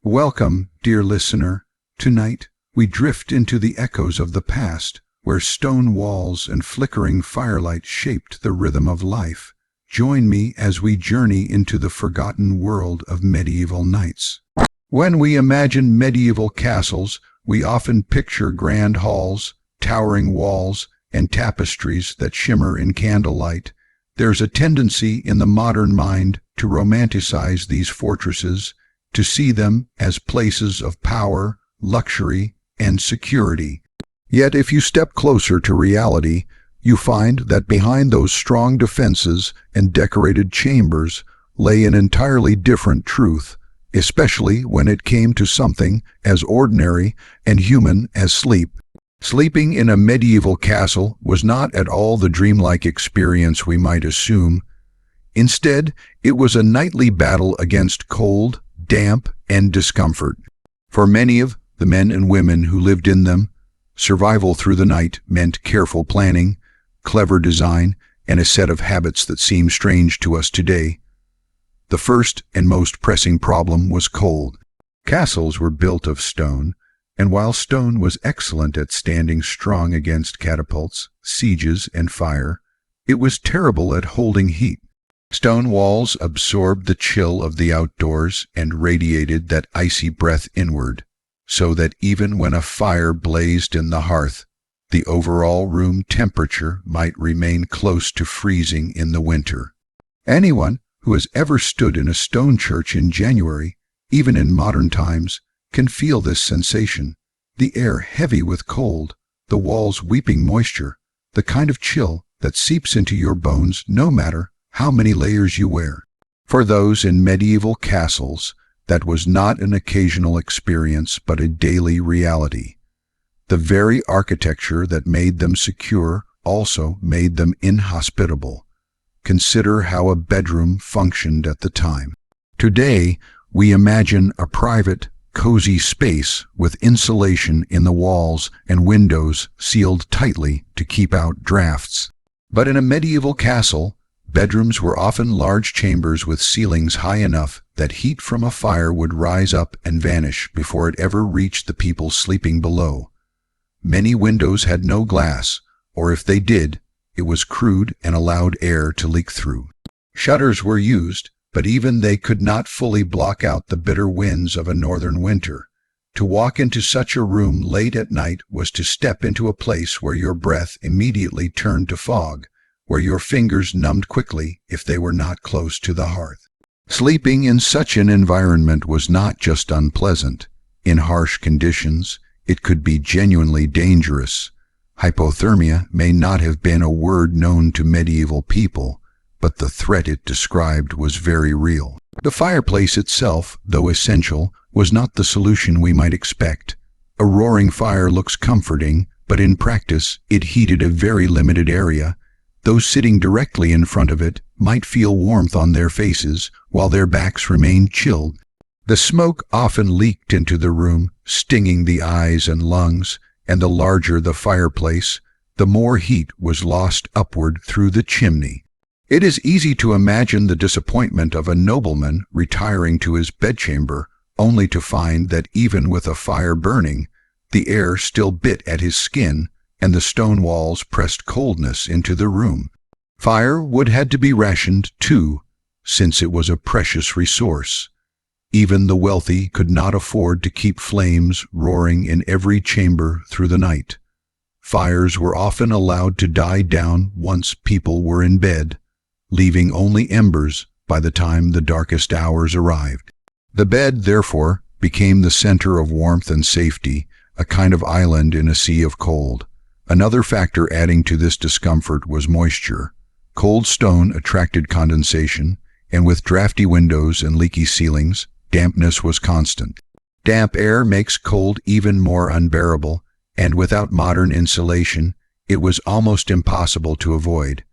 Welcome, dear listener. Tonight, we drift into the echoes of the past, where stone walls and flickering firelight shaped the rhythm of life. Join me as we journey into the forgotten world of medieval knights. When we imagine medieval castles, we often picture grand halls, towering walls, and tapestries that shimmer in candlelight. There's a tendency in the modern mind to romanticize these fortresses, to see them as places of power, luxury, and security. Yet if you step closer to reality, you find that behind those strong defenses and decorated chambers lay an entirely different truth, especially when it came to something as ordinary and human as sleep. Sleeping in a medieval castle was not at all the dreamlike experience we might assume. Instead, it was a nightly battle against cold, damp, and discomfort. For many of the men and women who lived in them, survival through the night meant careful planning, clever design, and a set of habits that seem strange to us today. The first and most pressing problem was cold. Castles were built of stone, and while stone was excellent at standing strong against catapults, sieges, and fire, it was terrible at holding heat. Stone walls absorbed the chill of the outdoors and radiated that icy breath inward, so that even when a fire blazed in the hearth, the overall room temperature might remain close to freezing in the winter. Anyone who has ever stood in a stone church in January, even in modern times, can feel this sensation. The air heavy with cold, the walls weeping moisture, the kind of chill that seeps into your bones no matter how many layers you wear. For those in medieval castles, that was not an occasional experience but a daily reality. The very architecture that made them secure also made them inhospitable. Consider how a bedroom functioned at the time. Today, we imagine a private, cozy space with insulation in the walls and windows sealed tightly to keep out drafts. But in a medieval castle, bedrooms were often large chambers with ceilings high enough that heat from a fire would rise up and vanish before it ever reached the people sleeping below. Many windows had no glass, or if they did, it was crude and allowed air to leak through. Shutters were used, but even they could not fully block out the bitter winds of a northern winter. To walk into such a room late at night was to step into a place where your breath immediately turned to fog, where your fingers numbed quickly if they were not close to the hearth. Sleeping in such an environment was not just unpleasant. In harsh conditions, it could be genuinely dangerous. Hypothermia may not have been a word known to medieval people, but the threat it described was very real. The fireplace itself, though essential, was not the solution we might expect. A roaring fire looks comforting, but in practice it heated a very limited area. Those sitting directly in front of it might feel warmth on their faces while their backs remained chilled. The smoke often leaked into the room, stinging the eyes and lungs, and the larger the fireplace, the more heat was lost upward through the chimney. It is easy to imagine the disappointment of a nobleman retiring to his bedchamber, only to find that even with a fire burning, the air still bit at his skin, and the stone walls pressed coldness into the room. Firewood had to be rationed, too, since it was a precious resource. Even the wealthy could not afford to keep flames roaring in every chamber through the night. Fires were often allowed to die down once people were in bed, leaving only embers by the time the darkest hours arrived. The bed, therefore, became the center of warmth and safety, a kind of island in a sea of cold. Another factor adding to this discomfort was moisture. Cold stone attracted condensation, and with drafty windows and leaky ceilings, dampness was constant. Damp air makes cold even more unbearable, and without modern insulation, it was almost impossible to avoid.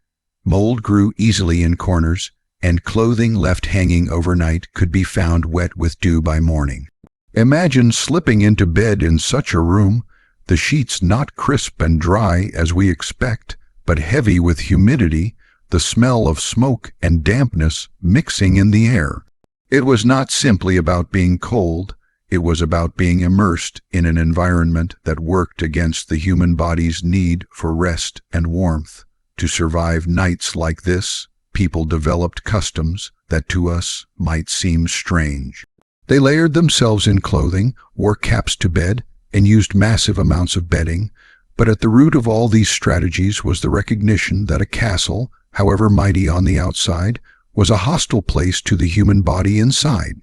Mold grew easily in corners, and clothing left hanging overnight could be found wet with dew by morning. Imagine slipping into bed in such a room, the sheets not crisp and dry as we expect, but heavy with humidity, the smell of smoke and dampness mixing in the air. It was not simply about being cold, It was about being immersed in an environment that worked against the human body's need for rest and warmth. To survive nights like this, people developed customs that to us might seem strange. They layered themselves in clothing, wore caps to bed, and used massive amounts of bedding, but at the root of all these strategies was the recognition that a castle, however mighty on the outside, was a hostile place to the human body inside.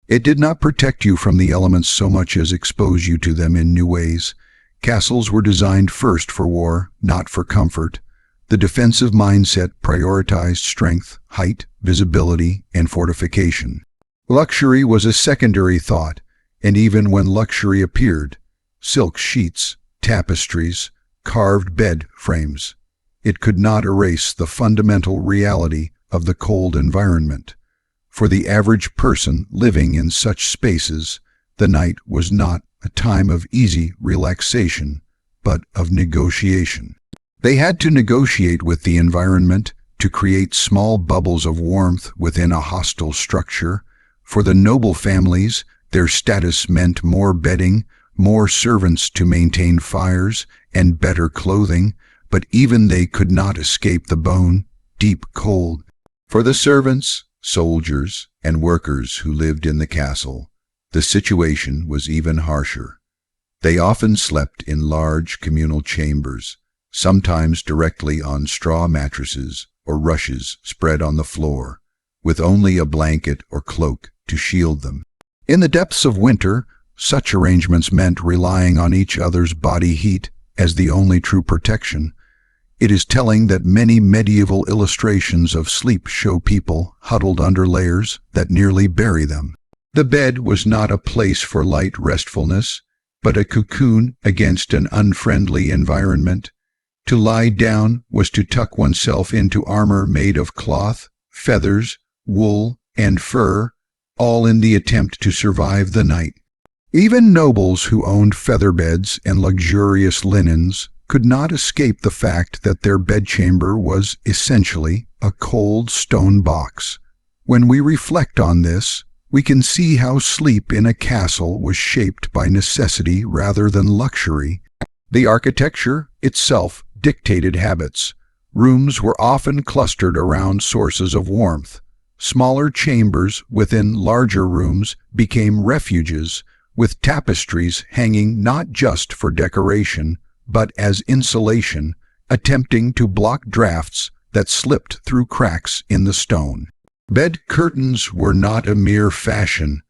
It did not protect you from the elements so much as expose you to them in new ways. Castles were designed first for war, not for comfort. The defensive mindset prioritized strength, height, visibility, and fortification. Luxury was a secondary thought, and even when luxury appeared, silk sheets, tapestries, carved bed frames, it could not erase the fundamental reality of the cold environment. For the average person living in such spaces, the night was not a time of easy relaxation, but of negotiation. They had to negotiate with the environment to create small bubbles of warmth within a hostile structure. For the noble families, their status meant more bedding, more servants to maintain fires, and better clothing, but even they could not escape the bone-deep cold. For the servants, soldiers, and workers who lived in the castle, the situation was even harsher. They often slept in large communal chambers, sometimes directly on straw mattresses or rushes spread on the floor, with only a blanket or cloak to shield them. In the depths of winter, such arrangements meant relying on each other's body heat as the only true protection. It is telling that many medieval illustrations of sleep show people huddled under layers that nearly bury them. The bed was not a place for light restfulness, but a cocoon against an unfriendly environment. To lie down was to tuck oneself into armor made of cloth, feathers, wool, and fur, all in the attempt to survive the night. Even nobles who owned feather beds and luxurious linens could not escape the fact that their bedchamber was essentially a cold stone box. When we reflect on this, we can see how sleep in a castle was shaped by necessity rather than luxury. The architecture itself dictated habits. Rooms were often clustered around sources of warmth. Smaller chambers within larger rooms became refuges, with tapestries hanging not just for decoration, but as insulation, attempting to block drafts that slipped through cracks in the stone. Bed curtains were not a mere fashion.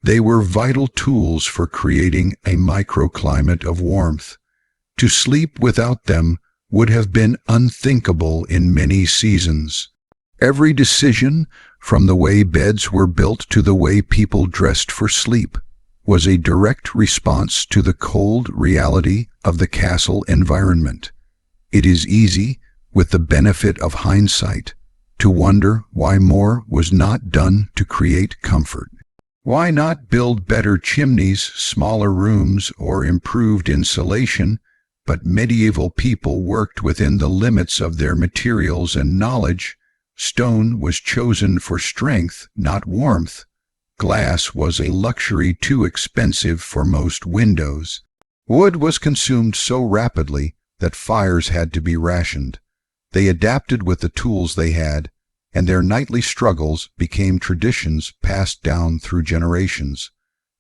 They were vital tools for creating a microclimate of warmth. To sleep without them would have been unthinkable in many seasons. Every decision, from the way beds were built to the way people dressed for sleep, was a direct response to the cold reality of the castle environment. It is easy, with the benefit of hindsight, to wonder why more was not done to create comfort. Why not build better chimneys, smaller rooms, or improved insulation? But medieval people worked within the limits of their materials and knowledge. Stone was chosen for strength, not warmth. Glass was a luxury too expensive for most windows. Wood was consumed so rapidly that fires had to be rationed. They adapted with the tools they had, and their nightly struggles became traditions passed down through generations.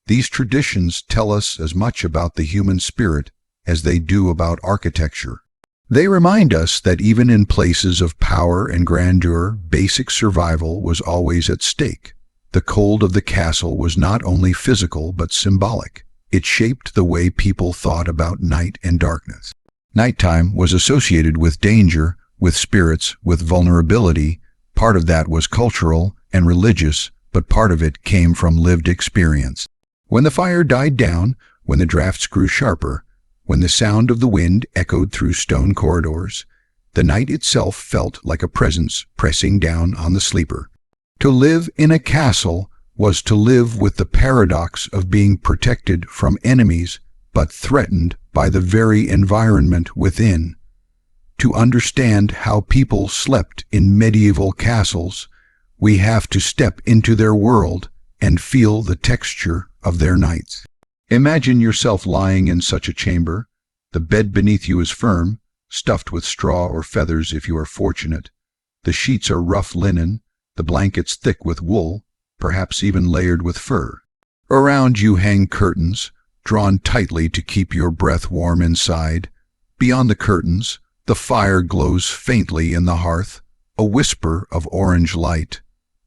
These traditions tell us as much about the human spirit as they do about architecture. They remind us that even in places of power and grandeur, basic survival was always at stake. The cold of the castle was not only physical but symbolic. It shaped the way people thought about night and darkness. Nighttime was associated with danger, with spirits, with vulnerability. Part of that was cultural and religious, but part of it came from lived experience. When the fire died down, when the drafts grew sharper, when the sound of the wind echoed through stone corridors, the night itself felt like a presence pressing down on the sleeper. To live in a castle was to live with the paradox of being protected from enemies, but threatened by the very environment within. To understand how people slept in medieval castles, we have to step into their world and feel the texture of their nights. Imagine yourself lying in such a chamber. The bed beneath you is firm, stuffed with straw or feathers if you are fortunate. The sheets are rough linen, the blankets thick with wool, perhaps even layered with fur. Around you hang curtains, drawn tightly to keep your breath warm inside. Beyond the curtains, the fire glows faintly in the hearth, a whisper of orange light.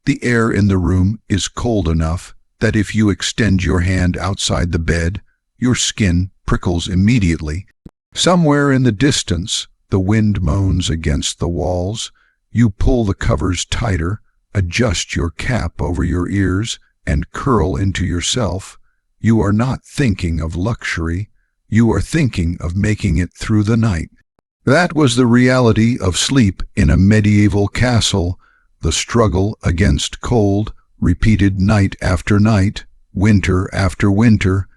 The air in the room is cold enough that if you extend your hand outside the bed, your skin prickles immediately. Somewhere in the distance, the wind moans against the walls. You pull the covers tighter, adjust your cap over your ears, and curl into yourself. You are not thinking of luxury. You are thinking of making it through the night. That was the reality of sleep in a medieval castle, the struggle against cold, repeated night after night, winter after winter,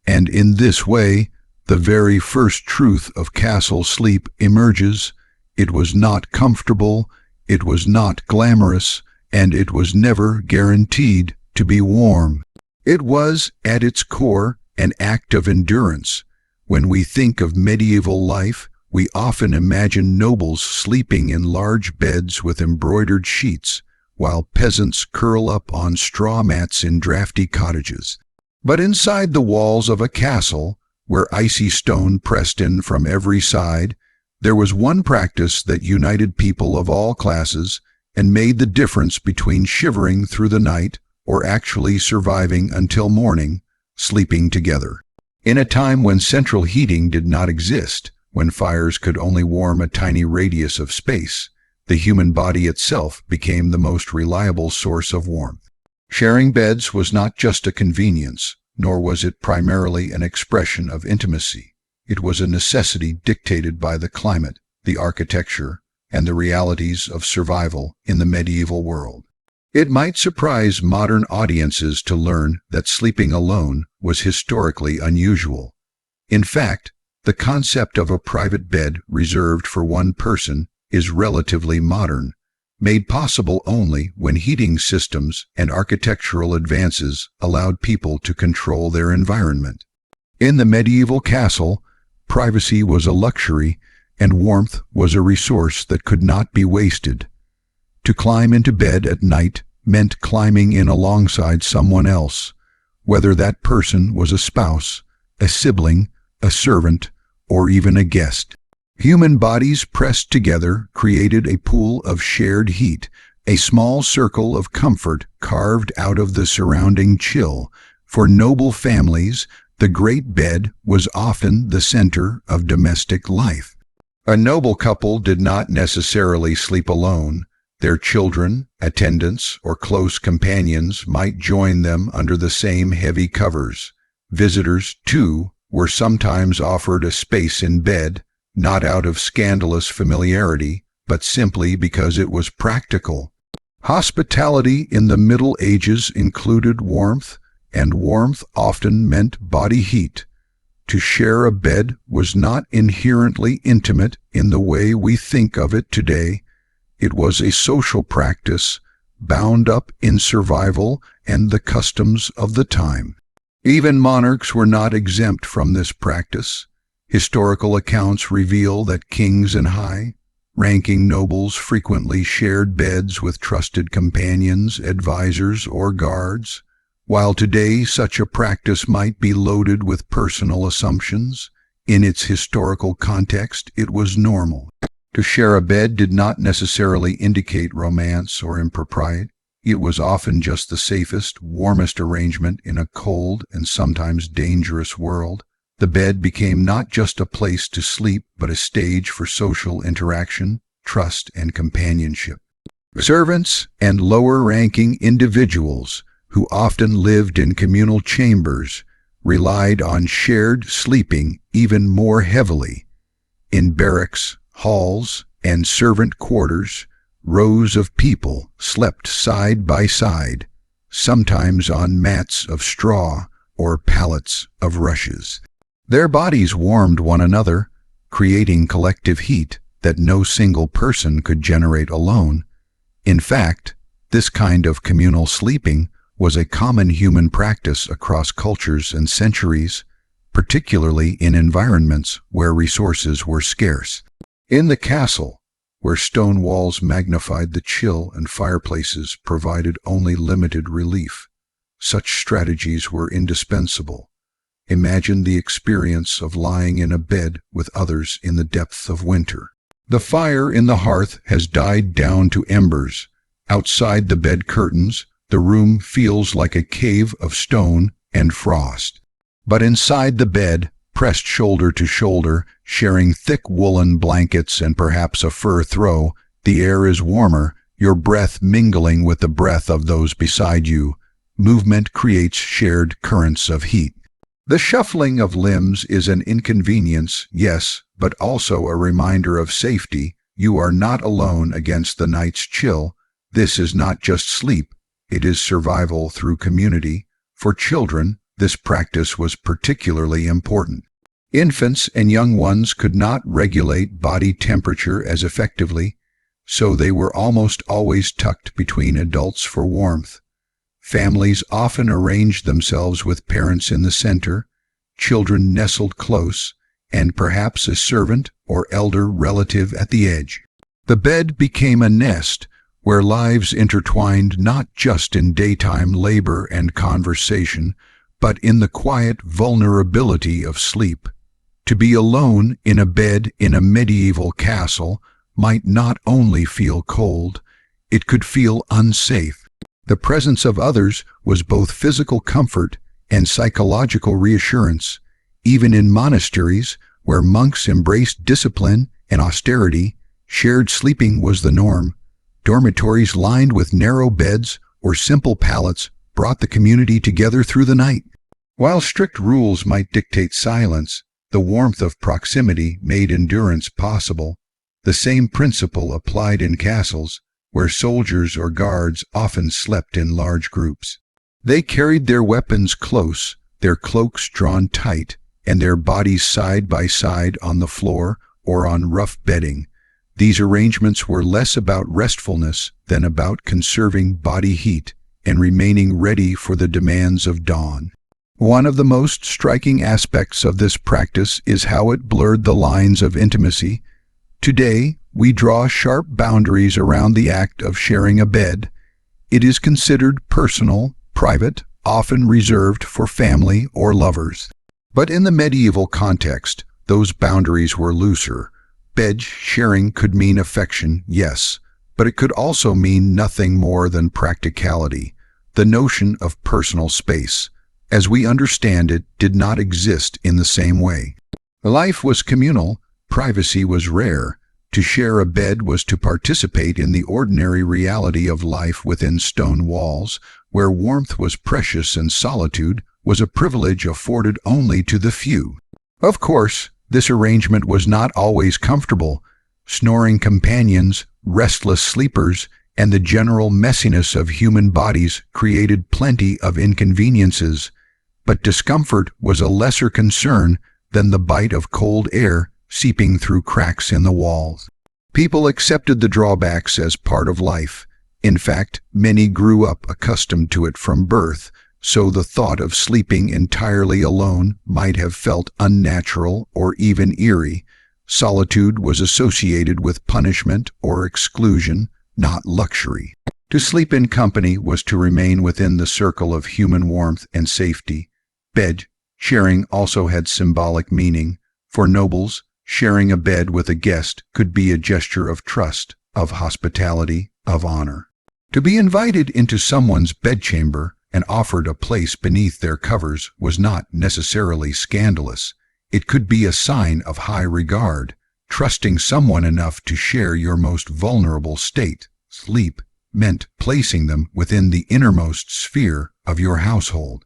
and in this way, the very first truth of castle sleep emerges. It was not comfortable, it was not glamorous, and it was never guaranteed to be warm. It was, at its core, an act of endurance. When we think of medieval life, we often imagine nobles sleeping in large beds with embroidered sheets, while peasants curl up on straw mats in drafty cottages. But inside the walls of a castle, where icy stone pressed in from every side, there was one practice that united people of all classes and made the difference between shivering through the night or actually surviving until morning, sleeping together. In a time when central heating did not exist, when fires could only warm a tiny radius of space, the human body itself became the most reliable source of warmth. Sharing beds was not just a convenience, nor was it primarily an expression of intimacy. It was a necessity dictated by the climate, the architecture, and the realities of survival in the medieval world. It might surprise modern audiences to learn that sleeping alone was historically unusual. In fact, the concept of a private bed reserved for one person is relatively modern, made possible only when heating systems and architectural advances allowed people to control their environment. In the medieval castle, privacy was a luxury, and warmth was a resource that could not be wasted. To climb into bed at night meant climbing in alongside someone else, whether that person was a spouse, a sibling, a servant, or even a guest. Human bodies pressed together created a pool of shared heat, a small circle of comfort carved out of the surrounding chill. For noble families, the great bed was often the center of domestic life. A noble couple did not necessarily sleep alone. Their children, attendants, or close companions might join them under the same heavy covers. Visitors, too, were sometimes offered a space in bed, not out of scandalous familiarity, but simply because it was practical. Hospitality in the Middle Ages included warmth, and warmth often meant body heat. To share a bed was not inherently intimate in the way we think of it today. It was a social practice, bound up in survival and the customs of the time. Even monarchs were not exempt from this practice. Historical accounts reveal that kings and high-ranking nobles frequently shared beds with trusted companions, advisors, or guards. While today such a practice might be loaded with personal assumptions, in its historical context it was normal. To share a bed did not necessarily indicate romance or impropriety. It was often just the safest, warmest arrangement in a cold and sometimes dangerous world. The bed became not just a place to sleep, but a stage for social interaction, trust, and companionship. Servants and lower-ranking individuals, who often lived in communal chambers, relied on shared sleeping even more heavily. In barracks, halls, and servant quarters, rows of people slept side by side, sometimes on mats of straw or pallets of rushes. Their bodies warmed one another, creating collective heat that no single person could generate alone. In fact, this kind of communal sleeping was a common human practice across cultures and centuries, particularly in environments where resources were scarce. In the castle, where stone walls magnified the chill and fireplaces provided only limited relief, such strategies were indispensable. Imagine the experience of lying in a bed with others in the depth of winter. The fire in the hearth has died down to embers. Outside the bed curtains, the room feels like a cave of stone and frost. But inside the bed, pressed shoulder to shoulder, sharing thick woolen blankets and perhaps a fur throw, the air is warmer, your breath mingling with the breath of those beside you. Movement creates shared currents of heat. The shuffling of limbs is an inconvenience, yes, but also a reminder of safety. You are not alone against the night's chill. This is not just sleep, it is survival through community. For children, this practice was particularly important. Infants and young ones could not regulate body temperature as effectively, so they were almost always tucked between adults for warmth. Families often arranged themselves with parents in the center, children nestled close, and perhaps a servant or elder relative at the edge. The bed became a nest where lives intertwined not just in daytime labor and conversation, but in the quiet vulnerability of sleep. To be alone in a bed in a medieval castle might not only feel cold, it could feel unsafe. The presence of others was both physical comfort and psychological reassurance. Even in monasteries, where monks embraced discipline and austerity, shared sleeping was the norm. Dormitories lined with narrow beds or simple pallets brought the community together through the night. While strict rules might dictate silence, the warmth of proximity made endurance possible. The same principle applied in castles, where soldiers or guards often slept in large groups. They carried their weapons close, their cloaks drawn tight, and their bodies side by side on the floor or on rough bedding. These arrangements were less about restfulness than about conserving body heat and remaining ready for the demands of dawn. One of the most striking aspects of this practice is how it blurred the lines of intimacy. Today, we draw sharp boundaries around the act of sharing a bed. It is considered personal, private, often reserved for family or lovers. But in the medieval context, those boundaries were looser. Bed sharing could mean affection, yes, but it could also mean nothing more than practicality. The notion of personal space, as we understand it, did not exist in the same way. Life was communal, privacy was rare. To share a bed was to participate in the ordinary reality of life within stone walls, where warmth was precious and solitude was a privilege afforded only to the few. Of course, this arrangement was not always comfortable. Snoring companions, restless sleepers, and the general messiness of human bodies created plenty of inconveniences. But discomfort was a lesser concern than the bite of cold air seeping through cracks in the walls. People accepted the drawbacks as part of life. In fact, many grew up accustomed to it from birth, so the thought of sleeping entirely alone might have felt unnatural or even eerie. Solitude was associated with punishment or exclusion, not luxury. To sleep in company was to remain within the circle of human warmth and safety. Bed sharing also had symbolic meaning. For nobles, sharing a bed with a guest could be a gesture of trust, of hospitality, of honor. To be invited into someone's bedchamber and offered a place beneath their covers was not necessarily scandalous. It could be a sign of high regard, trusting someone enough to share your most vulnerable state. Sleep meant placing them within the innermost sphere of your household.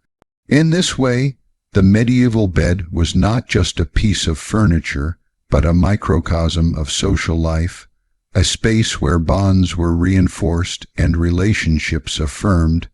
In this way, the medieval bed was not just a piece of furniture, but a microcosm of social life, a space where bonds were reinforced and relationships affirmed.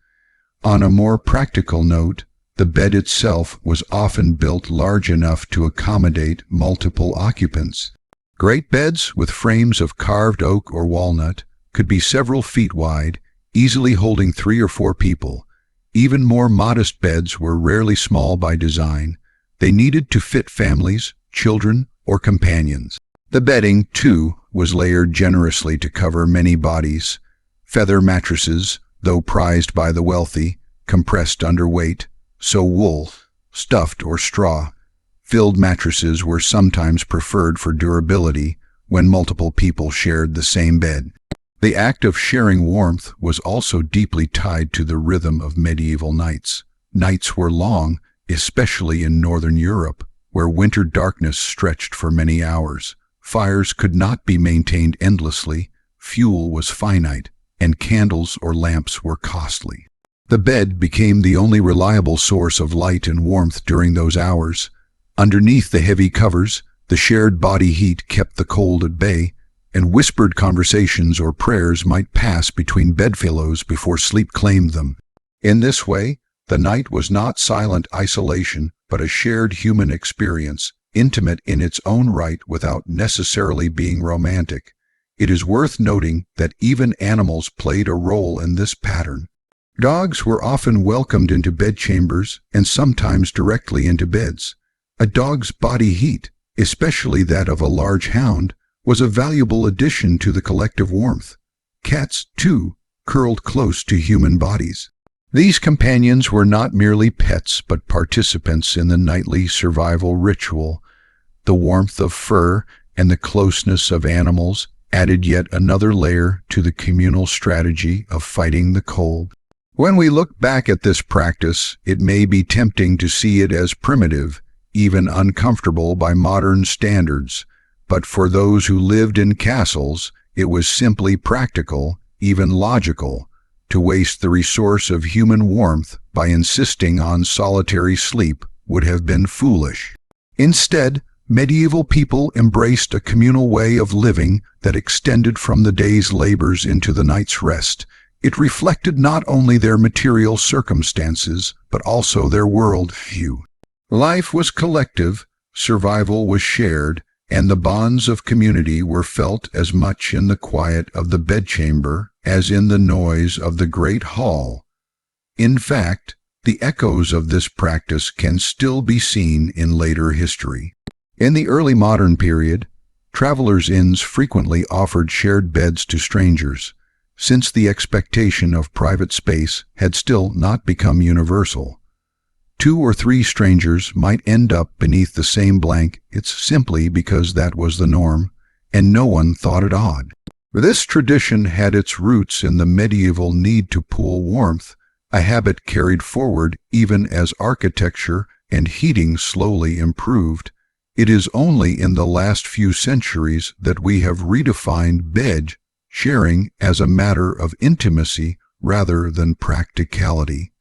On a more practical note, the bed itself was often built large enough to accommodate multiple occupants. Great beds with frames of carved oak or walnut could be several feet wide, easily holding 3 or 4 people. Even more modest beds were rarely small by design. They needed to fit families, children, or companions. The bedding, too, was layered generously to cover many bodies. Feather mattresses, though prized by the wealthy, compressed under weight, so wool, stuffed, or straw. Filled mattresses were sometimes preferred for durability when multiple people shared the same bed. The act of sharing warmth was also deeply tied to the rhythm of medieval nights. Nights were long, especially in northern Europe, where winter darkness stretched for many hours. Fires could not be maintained endlessly, fuel was finite, and candles or lamps were costly. The bed became the only reliable source of light and warmth during those hours. Underneath the heavy covers, the shared body heat kept the cold at bay, and whispered conversations or prayers might pass between bedfellows before sleep claimed them. In this way, the night was not silent isolation, but a shared human experience, intimate in its own right without necessarily being romantic. It is worth noting that even animals played a role in this pattern. Dogs were often welcomed into bedchambers and sometimes directly into beds. A dog's body heat, especially that of a large hound, was a valuable addition to the collective warmth. Cats, too, curled close to human bodies. These companions were not merely pets but participants in the nightly survival ritual. The warmth of fur and the closeness of animals added yet another layer to the communal strategy of fighting the cold. When we look back at this practice, it may be tempting to see it as primitive, even uncomfortable by modern standards, but for those who lived in castles, it was simply practical, even logical, to waste the resource of human warmth by insisting on solitary sleep would have been foolish. Instead, medieval people embraced a communal way of living that extended from the day's labors into the night's rest. It reflected not only their material circumstances, but also their world view. Life was collective, survival was shared, and the bonds of community were felt as much in the quiet of the bedchamber as in the noise of the great hall. In fact, the echoes of this practice can still be seen in later history. In the early modern period, travelers' inns frequently offered shared beds to strangers, since the expectation of private space had still not become universal. 2 or 3 strangers might end up beneath the same blankets simply because that was the norm, and no one thought it odd. This tradition had its roots in the medieval need to pool warmth, a habit carried forward even as architecture and heating slowly improved. It is only in the last few centuries that we have redefined bed sharing as a matter of intimacy rather than practicality.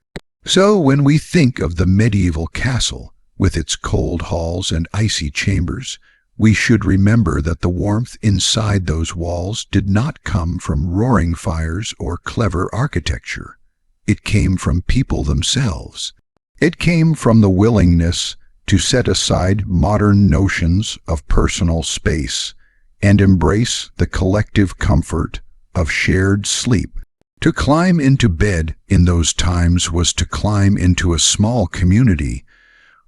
So when we think of the medieval castle, with its cold halls and icy chambers, we should remember that the warmth inside those walls did not come from roaring fires or clever architecture. It came from people themselves. It came from the willingness to set aside modern notions of personal space and embrace the collective comfort of shared sleep. To climb into bed in those times was to climb into a small community,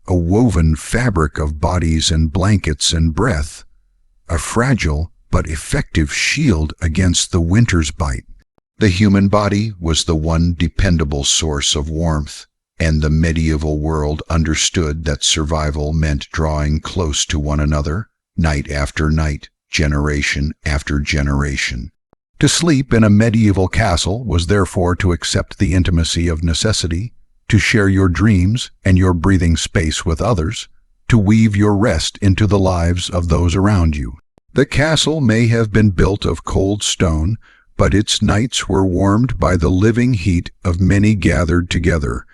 a woven fabric of bodies and blankets and breath, a fragile but effective shield against the winter's bite. The human body was the one dependable source of warmth, and the medieval world understood that survival meant drawing close to one another, night after night, generation after generation. To sleep in a medieval castle was therefore to accept the intimacy of necessity, to share your dreams and your breathing space with others, to weave your rest into the lives of those around you. The castle may have been built of cold stone, but its nights were warmed by the living heat of many gathered together,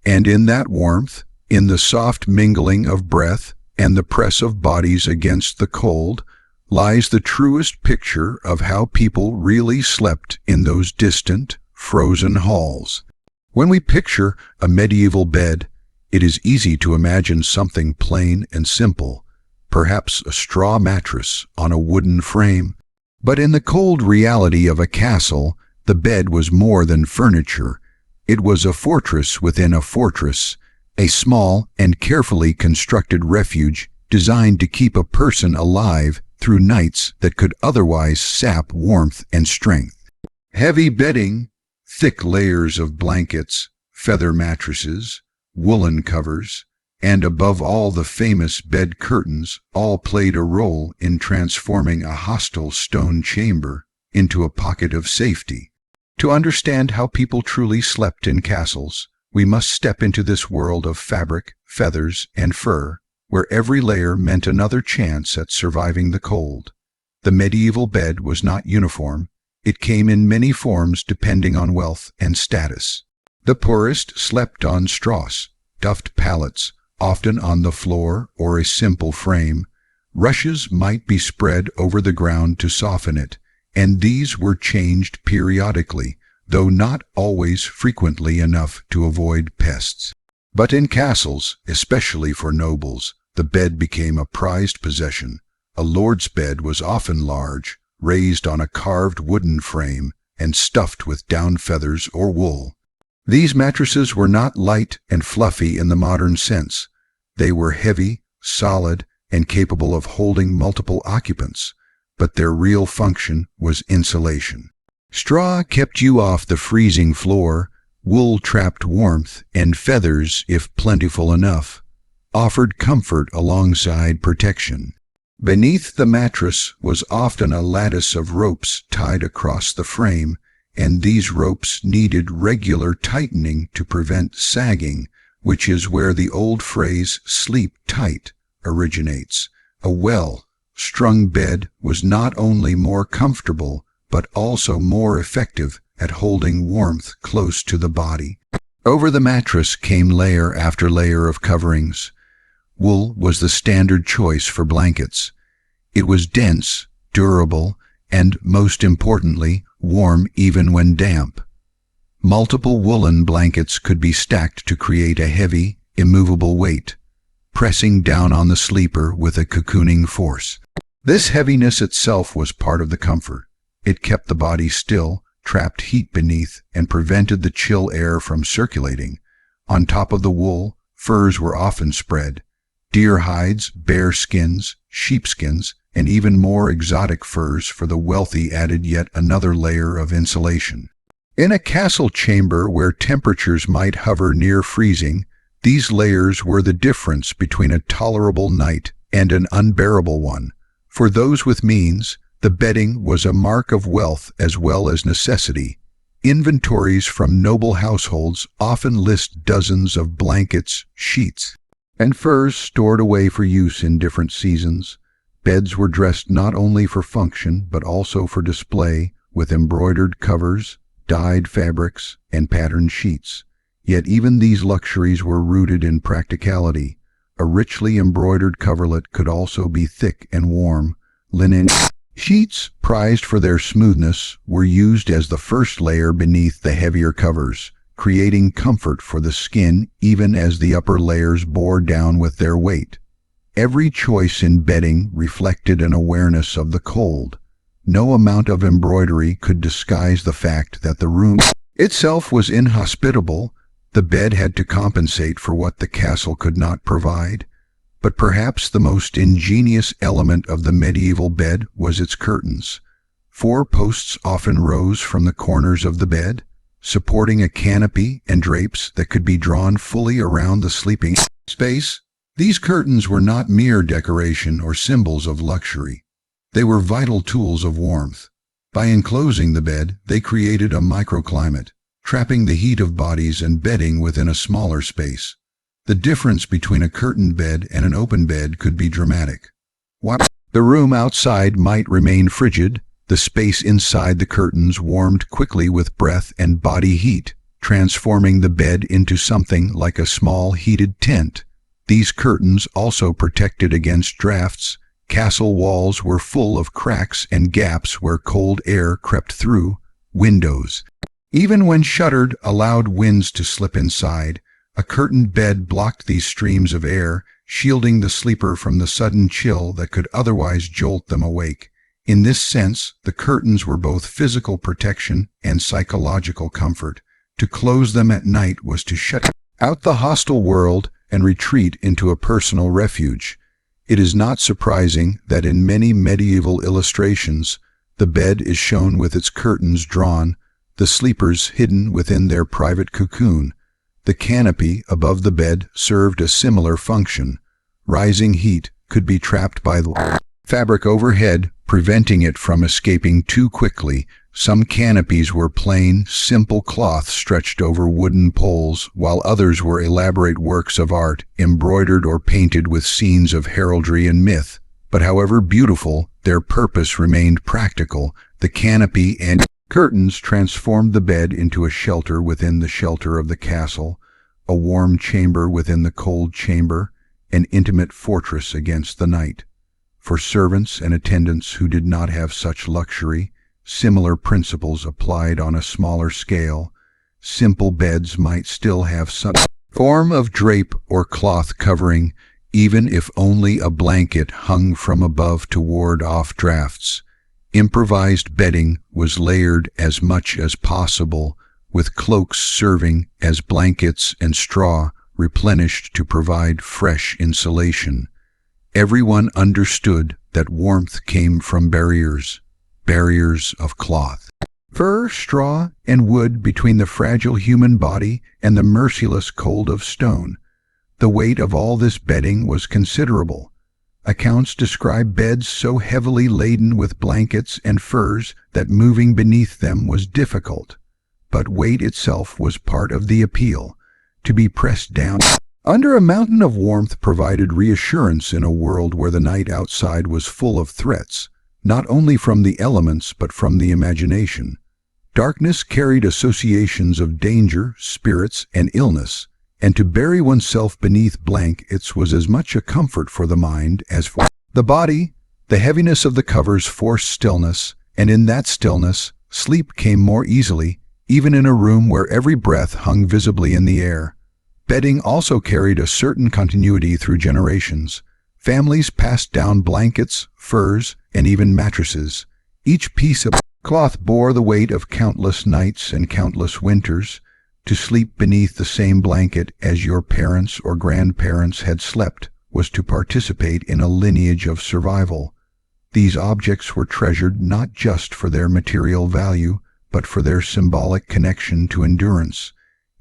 and in that warmth, in the soft mingling of breath and the press of bodies against the cold, lies the truest picture of how people really slept in those distant, frozen halls. When we picture a medieval bed, it is easy to imagine something plain and simple, perhaps a straw mattress on a wooden frame. But in the cold reality of a castle, the bed was more than furniture. It was a fortress within a fortress, a small and carefully constructed refuge designed to keep a person alive through nights that could otherwise sap warmth and strength. Heavy bedding, thick layers of blankets, feather mattresses, woolen covers, and above all the famous bed curtains all played a role in transforming a hostile stone chamber into a pocket of safety. To understand how people truly slept in castles, we must step into this world of fabric, feathers, and fur, where every layer meant another chance at surviving the cold. The medieval bed was not uniform. It came in many forms depending on wealth and status. The poorest slept on straws, duffed pallets, often on the floor or a simple frame. Rushes might be spread over the ground to soften it, and these were changed periodically, though not always frequently enough to avoid pests. But in castles, especially for nobles, the bed became a prized possession. A lord's bed was often large, raised on a carved wooden frame, and stuffed with down feathers or wool. These mattresses were not light and fluffy in the modern sense. They were heavy, solid, and capable of holding multiple occupants, but their real function was insulation. Straw kept you off the freezing floor, wool trapped warmth, and feathers, if plentiful enough, offered comfort alongside protection. Beneath the mattress was often a lattice of ropes tied across the frame, and these ropes needed regular tightening to prevent sagging, which is where the old phrase "sleep tight" originates. A well-strung bed was not only more comfortable, but also more effective at holding warmth close to the body. Over the mattress came layer after layer of coverings. Wool was the standard choice for blankets. It was dense, durable, and, most importantly, warm even when damp. Multiple woolen blankets could be stacked to create a heavy, immovable weight, pressing down on the sleeper with a cocooning force. This heaviness itself was part of the comfort. It kept the body still, trapped heat beneath, and prevented the chill air from circulating. On top of the wool, furs were often spread. Deer hides, bear skins, sheepskins, and even more exotic furs for the wealthy added yet another layer of insulation. In a castle chamber where temperatures might hover near freezing, these layers were the difference between a tolerable night and an unbearable one. For those with means, the bedding was a mark of wealth as well as necessity. Inventories from noble households often list dozens of blankets, sheets, and furs stored away for use in different seasons. Beds were dressed not only for function but also for display, with embroidered covers, dyed fabrics, and patterned sheets. Yet even these luxuries were rooted in practicality. A richly embroidered coverlet could also be thick and warm. Linen sheets, prized for their smoothness, were used as the first layer beneath the heavier covers, creating comfort for the skin even as the upper layers bore down with their weight. Every choice in bedding reflected an awareness of the cold. No amount of embroidery could disguise the fact that the room itself was inhospitable. The bed had to compensate for what the castle could not provide. But perhaps the most ingenious element of the medieval bed was its curtains. 4 posts often rose from the corners of the bed, supporting a canopy and drapes that could be drawn fully around the sleeping space. These curtains were not mere decoration or symbols of luxury. They were vital tools of warmth. By enclosing the bed, they created a microclimate, trapping the heat of bodies and bedding within a smaller space. The difference between a curtained bed and an open bed could be dramatic. While the room outside might remain frigid, the space inside the curtains warmed quickly with breath and body heat, transforming the bed into something like a small heated tent. These curtains also protected against drafts. Castle walls were full of cracks and gaps where cold air crept through. Windows, even when shuttered, allowed winds to slip inside. A curtained bed blocked these streams of air, shielding the sleeper from the sudden chill that could otherwise jolt them awake. In this sense, the curtains were both physical protection and psychological comfort. To close them at night was to shut out the hostile world and retreat into a personal refuge. It is not surprising that in many medieval illustrations, the bed is shown with its curtains drawn, the sleepers hidden within their private cocoon. The canopy above the bed served a similar function. Rising heat could be trapped by the fabric overhead, preventing it from escaping too quickly. Some canopies were plain, simple cloth stretched over wooden poles, while others were elaborate works of art, embroidered or painted with scenes of heraldry and myth. But however beautiful, their purpose remained practical. The canopy and curtains transformed the bed into a shelter within the shelter of the castle, a warm chamber within the cold chamber, an intimate fortress against the night. For servants and attendants who did not have such luxury, similar principles applied on a smaller scale. Simple beds might still have some form of drape or cloth covering, even if only a blanket hung from above to ward off drafts. Improvised bedding was layered as much as possible, with cloaks serving as blankets and straw replenished to provide fresh insulation. Everyone understood that warmth came from barriers of cloth, fur, straw, and wood between the fragile human body and the merciless cold of stone. The weight of all this bedding was considerable. Accounts describe beds so heavily laden with blankets and furs that moving beneath them was difficult. But weight itself was part of the appeal. To be pressed down under a mountain of warmth provided reassurance in a world where the night outside was full of threats, not only from the elements but from the imagination. Darkness carried associations of danger, spirits, and illness, and to bury oneself beneath blankets was as much a comfort for the mind as for the body. The heaviness of the covers forced stillness, and in that stillness, sleep came more easily, even in a room where every breath hung visibly in the air. Bedding also carried a certain continuity through generations. Families passed down blankets, furs, and even mattresses. Each piece of cloth bore the weight of countless nights and countless winters. To sleep beneath the same blanket as your parents or grandparents had slept was to participate in a lineage of survival. These objects were treasured not just for their material value, but for their symbolic connection to endurance.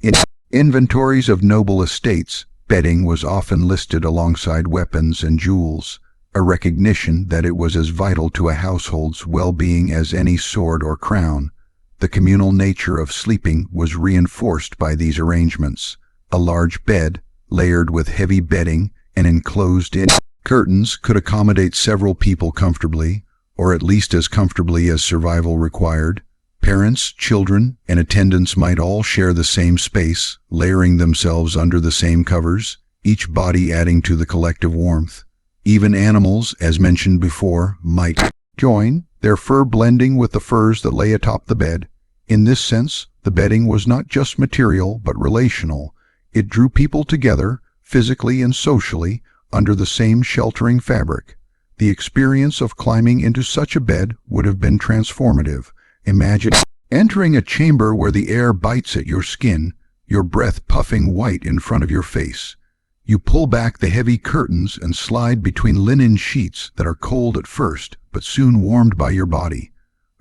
In inventories of noble estates, bedding was often listed alongside weapons and jewels, a recognition that it was as vital to a household's well-being as any sword or crown. The communal nature of sleeping was reinforced by these arrangements. A large bed, layered with heavy bedding and enclosed in curtains, could accommodate several people comfortably, or at least as comfortably as survival required. Parents, children, and attendants might all share the same space, layering themselves under the same covers, each body adding to the collective warmth. Even animals, as mentioned before, might join, their fur blending with the furs that lay atop the bed. In this sense, the bedding was not just material, but relational. It drew people together, physically and socially, under the same sheltering fabric. The experience of climbing into such a bed would have been transformative. Imagine entering a chamber where the air bites at your skin, your breath puffing white in front of your face. You pull back the heavy curtains and slide between linen sheets that are cold at first, but soon warmed by your body.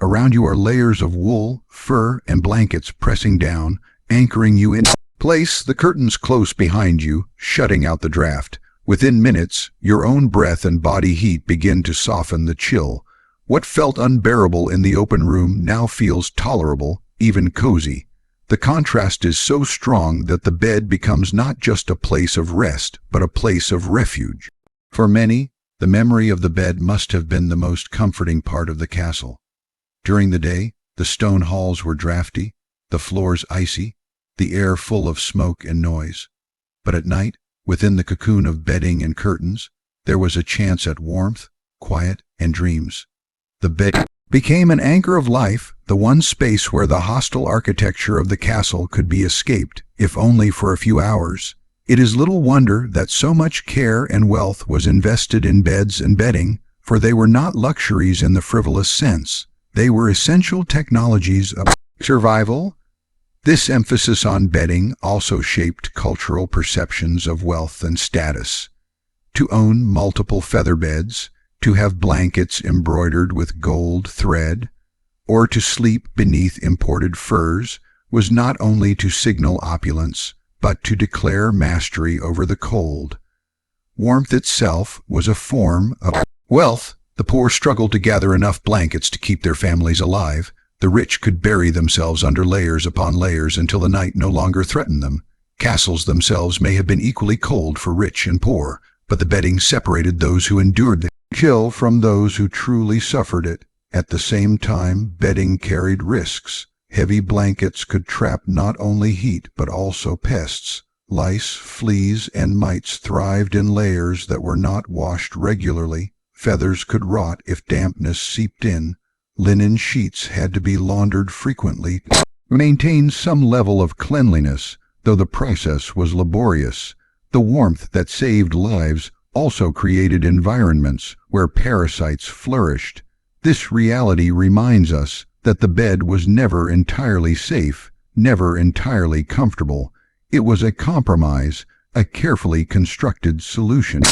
Around you are layers of wool, fur, and blankets pressing down, anchoring you in place, the curtains close behind you, shutting out the draft. Within minutes, your own breath and body heat begin to soften the chill. What felt unbearable in the open room now feels tolerable, even cozy. The contrast is so strong that the bed becomes not just a place of rest, but a place of refuge. For many, the memory of the bed must have been the most comforting part of the castle. During the day, the stone halls were drafty, the floors icy, the air full of smoke and noise. But at night, within the cocoon of bedding and curtains, there was a chance at warmth, quiet, and dreams. The bed became an anchor of life, the one space where the hostile architecture of the castle could be escaped, if only for a few hours. It is little wonder that so much care and wealth was invested in beds and bedding, for they were not luxuries in the frivolous sense. They were essential technologies of survival. This emphasis on bedding also shaped cultural perceptions of wealth and status. To own multiple feather beds, to have blankets embroidered with gold thread, or to sleep beneath imported furs was not only to signal opulence, but to declare mastery over the cold. Warmth itself was a form of wealth. The poor struggled to gather enough blankets to keep their families alive. The rich could bury themselves under layers upon layers until the night no longer threatened them. Castles themselves may have been equally cold for rich and poor, but the bedding separated those who endured the chill from those who truly suffered it. At the same time, bedding carried risks. Heavy blankets could trap not only heat but also pests. Lice, fleas, and mites thrived in layers that were not washed regularly. Feathers could rot if dampness seeped in. Linen sheets had to be laundered frequently to maintain some level of cleanliness, though the process was laborious. The warmth that saved lives also created environments where parasites flourished. This reality reminds us that the bed was never entirely safe, never entirely comfortable. It was a compromise, a carefully constructed solution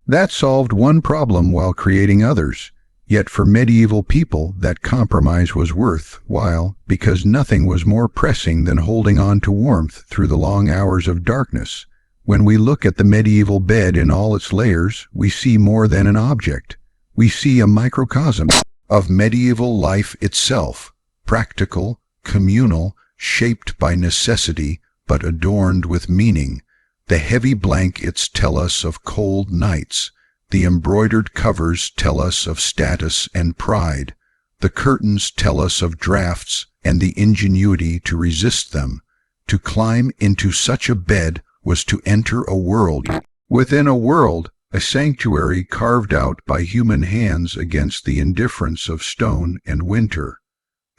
that solved one problem while creating others. Yet for medieval people, that compromise was worthwhile because nothing was more pressing than holding on to warmth through the long hours of darkness. When we look at the medieval bed in all its layers, we see more than an object. We see a microcosm of medieval life itself, practical, communal, shaped by necessity, but adorned with meaning. The heavy blankets tell us of cold nights. The embroidered covers tell us of status and pride. The curtains tell us of drafts and the ingenuity to resist them. To climb into such a bed was to enter a world within a world, a sanctuary carved out by human hands against the indifference of stone and winter.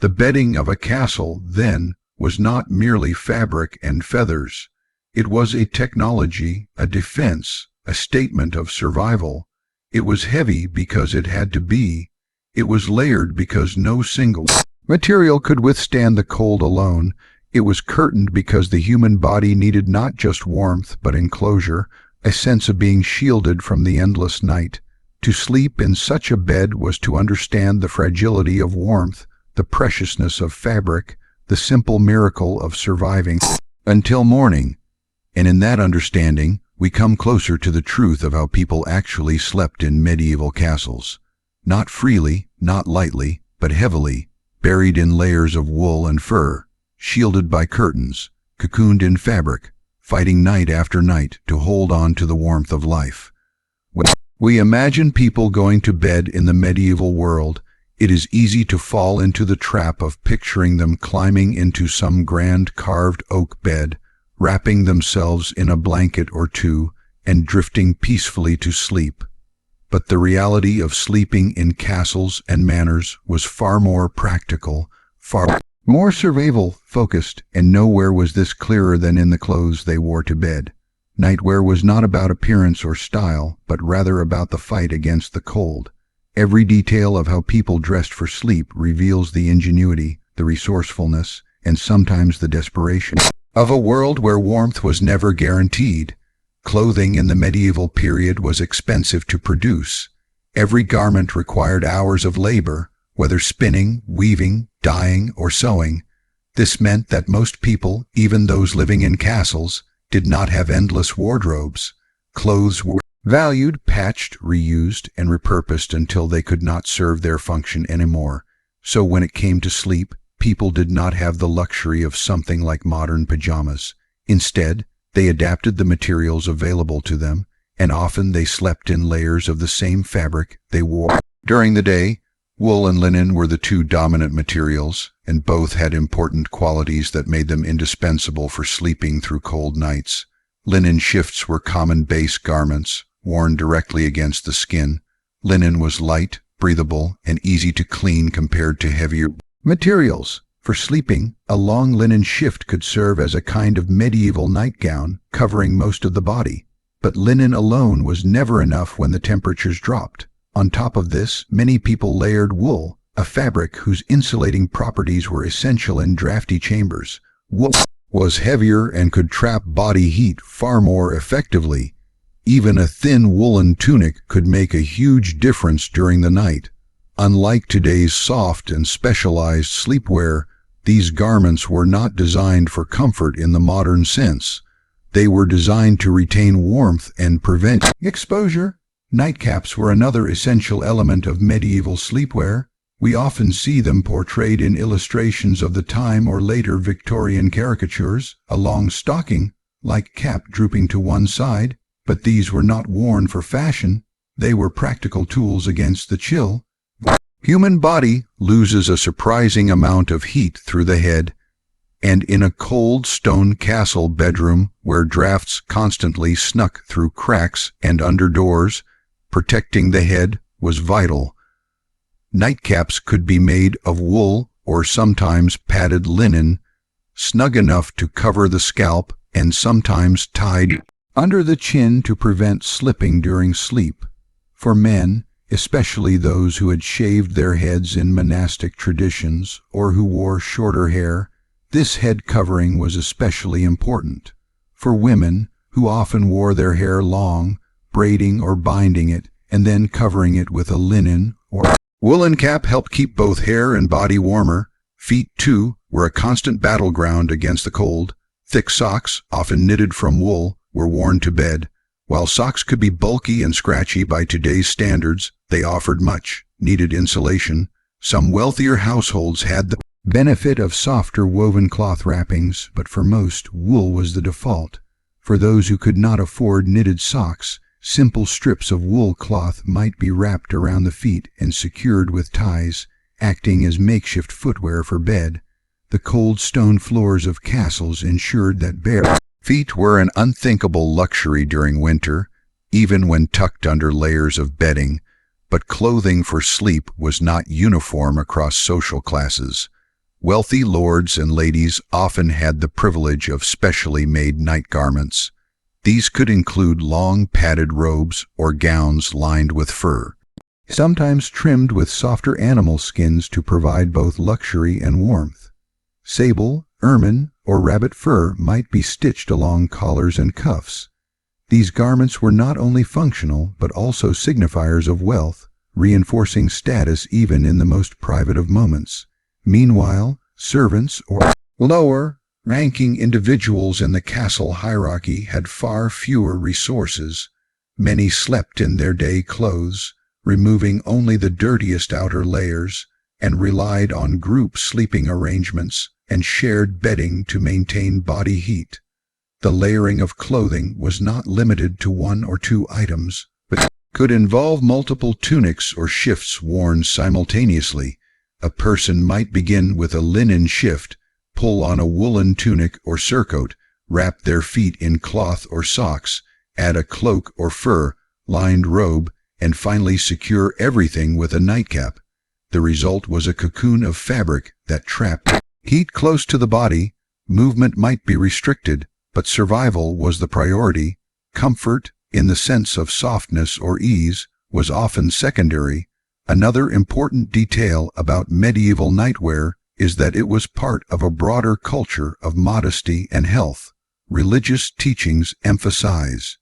The bedding of a castle, then, was not merely fabric and feathers. It was a technology, a defense, a statement of survival. It was heavy because it had to be. It was layered because no single material could withstand the cold alone. It was curtained because the human body needed not just warmth but enclosure, a sense of being shielded from the endless night. To sleep in such a bed was to understand the fragility of warmth, the preciousness of fabric, the simple miracle of surviving until morning. And in that understanding, we come closer to the truth of how people actually slept in medieval castles. Not freely, not lightly, but heavily, buried in layers of wool and fur, shielded by curtains, cocooned in fabric, fighting night after night to hold on to the warmth of life. When we imagine people going to bed in the medieval world, it is easy to fall into the trap of picturing them climbing into some grand carved oak bed, wrapping themselves in a blanket or two, and drifting peacefully to sleep. But the reality of sleeping in castles and manors was far more practical, far more survival-focused, and nowhere was this clearer than in the clothes they wore to bed. Nightwear was not about appearance or style, but rather about the fight against the cold. Every detail of how people dressed for sleep reveals the ingenuity, the resourcefulness, and sometimes the desperation of a world where warmth was never guaranteed. Clothing in the medieval period was expensive to produce. Every garment required hours of labor, whether spinning, weaving, dyeing, or sewing. This meant that most people, even those living in castles, did not have endless wardrobes. Clothes were valued, patched, reused, and repurposed until they could not serve their function anymore. So when it came to sleep, people did not have the luxury of something like modern pajamas. Instead, they adapted the materials available to them, and often they slept in layers of the same fabric they wore. During the day, wool and linen were the two dominant materials, and both had important qualities that made them indispensable for sleeping through cold nights. Linen shifts were common base garments, worn directly against the skin. Linen was light, breathable, and easy to clean compared to heavier materials. For sleeping, a long linen shift could serve as a kind of medieval nightgown covering most of the body. But linen alone was never enough when the temperatures dropped. On top of this, many people layered wool, a fabric whose insulating properties were essential in drafty chambers. Wool was heavier and could trap body heat far more effectively. Even a thin woolen tunic could make a huge difference during the night. Unlike today's soft and specialized sleepwear, these garments were not designed for comfort in the modern sense. They were designed to retain warmth and prevent exposure. Nightcaps were another essential element of medieval sleepwear. We often see them portrayed in illustrations of the time or later Victorian caricatures, a long stocking-like cap drooping to one side, but these were not worn for fashion. They were practical tools against the chill. Human body loses a surprising amount of heat through the head, and in a cold stone castle bedroom where drafts constantly snuck through cracks and under doors, protecting the head was vital. Nightcaps could be made of wool or sometimes padded linen, snug enough to cover the scalp and sometimes tied under the chin to prevent slipping during sleep. For men, especially those who had shaved their heads in monastic traditions or who wore shorter hair, this head covering was especially important. For women, who often wore their hair long, braiding or binding it, and then covering it with a linen or woolen cap helped keep both hair and body warmer. Feet, too, were a constant battleground against the cold. Thick socks, often knitted from wool, were worn to bed. While socks could be bulky and scratchy by today's standards, they offered much needed insulation. Some wealthier households had the benefit of softer woven cloth wrappings, but for most, wool was the default. For those who could not afford knitted socks, simple strips of wool cloth might be wrapped around the feet and secured with ties, acting as makeshift footwear for bed. The cold stone floors of castles ensured that bare feet were an unthinkable luxury during winter, even when tucked under layers of bedding, but clothing for sleep was not uniform across social classes. Wealthy lords and ladies often had the privilege of specially made night garments. These could include long padded robes or gowns lined with fur, sometimes trimmed with softer animal skins to provide both luxury and warmth. Sable, ermine, or rabbit fur might be stitched along collars and cuffs. These garments were not only functional but also signifiers of wealth, reinforcing status even in the most private of moments. Meanwhile, servants or lower-ranking individuals in the castle hierarchy had far fewer resources. Many slept in their day clothes, removing only the dirtiest outer layers, and relied on group sleeping arrangements and shared bedding to maintain body heat. The layering of clothing was not limited to one or two items, but could involve multiple tunics or shifts worn simultaneously. A person might begin with a linen shift, pull on a woolen tunic or surcoat, wrap their feet in cloth or socks, add a cloak or fur-lined robe, and finally secure everything with a nightcap. The result was a cocoon of fabric that trapped heat close to the body. Movement might be restricted, but survival was the priority. Comfort, in the sense of softness or ease, was often secondary. Another important detail about medieval nightwear is that it was part of a broader culture of modesty and health. Religious teachings emphasize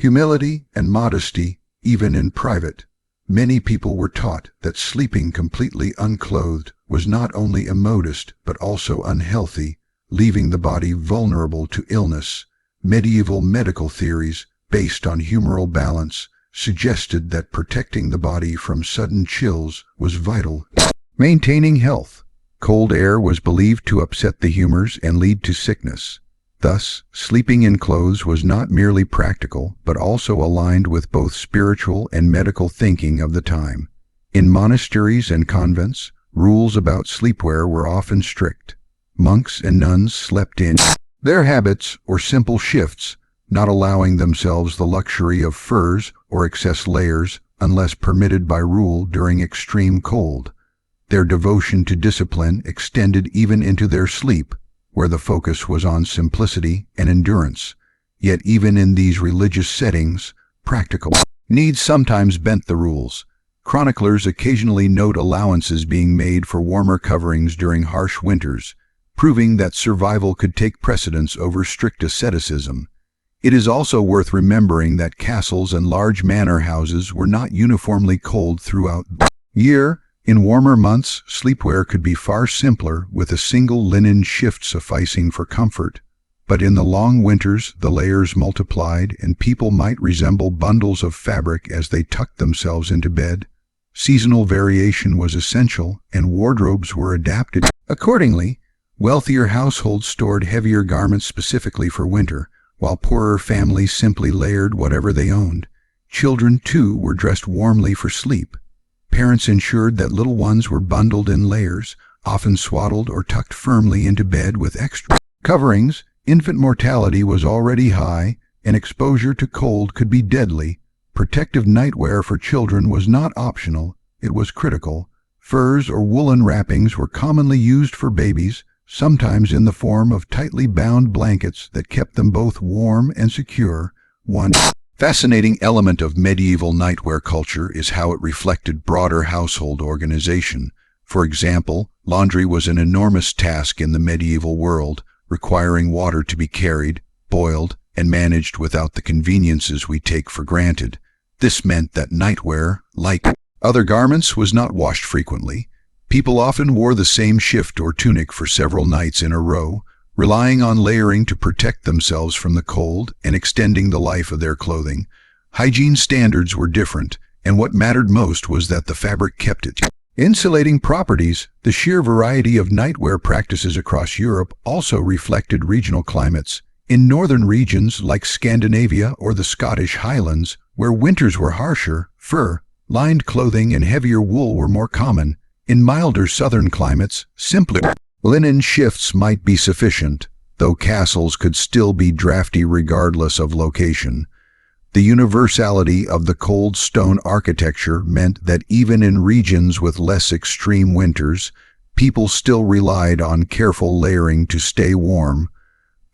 humility and modesty, even in private. Many people were taught that sleeping completely unclothed was not only immodest but also unhealthy, leaving the body vulnerable to illness. Medieval medical theories, based on humoral balance, suggested that protecting the body from sudden chills was vital. Maintaining health. Cold air was believed to upset the humors and lead to sickness. Thus, sleeping in clothes was not merely practical, but also aligned with both spiritual and medical thinking of the time. In monasteries and convents, rules about sleepwear were often strict. Monks and nuns slept in their habits or simple shifts, not allowing themselves the luxury of furs or excess layers unless permitted by rule during extreme cold. Their devotion to discipline extended even into their sleep, where the focus was on simplicity and endurance. Yet even in these religious settings, practical needs sometimes bent the rules. Chroniclers occasionally note allowances being made for warmer coverings during harsh winters. proving that survival could take precedence over strict asceticism. It is also worth remembering that castles and large manor houses were not uniformly cold throughout the year. In warmer months, sleepwear could be far simpler, with a single linen shift sufficing for comfort. But in the long winters, the layers multiplied, and people might resemble bundles of fabric as they tucked themselves into bed. Seasonal variation was essential, and wardrobes were adapted accordingly. Wealthier households stored heavier garments specifically for winter, while poorer families simply layered whatever they owned. Children, too, were dressed warmly for sleep. Parents ensured that little ones were bundled in layers, often swaddled or tucked firmly into bed with extra coverings. Infant mortality was already high, and exposure to cold could be deadly. Protective nightwear for children was not optional, it was critical. Furs or woolen wrappings were commonly used for babies, sometimes in the form of tightly bound blankets that kept them both warm and secure. One fascinating element of medieval nightwear culture is how it reflected broader household organization. For example, laundry was an enormous task in the medieval world, requiring water to be carried, boiled, and managed without the conveniences we take for granted. This meant that nightwear, like other garments, was not washed frequently. People often wore the same shift or tunic for several nights in a row, relying on layering to protect themselves from the cold and extending the life of their clothing. Hygiene standards were different, and what mattered most was that the fabric kept its insulating properties. The sheer variety of nightwear practices across Europe also reflected regional climates. In northern regions like Scandinavia or the Scottish Highlands, where winters were harsher, fur-lined clothing and heavier wool were more common. In milder southern climates, simpler linen shifts might be sufficient, though castles could still be drafty regardless of location. The universality of the cold stone architecture meant that even in regions with less extreme winters, people still relied on careful layering to stay warm.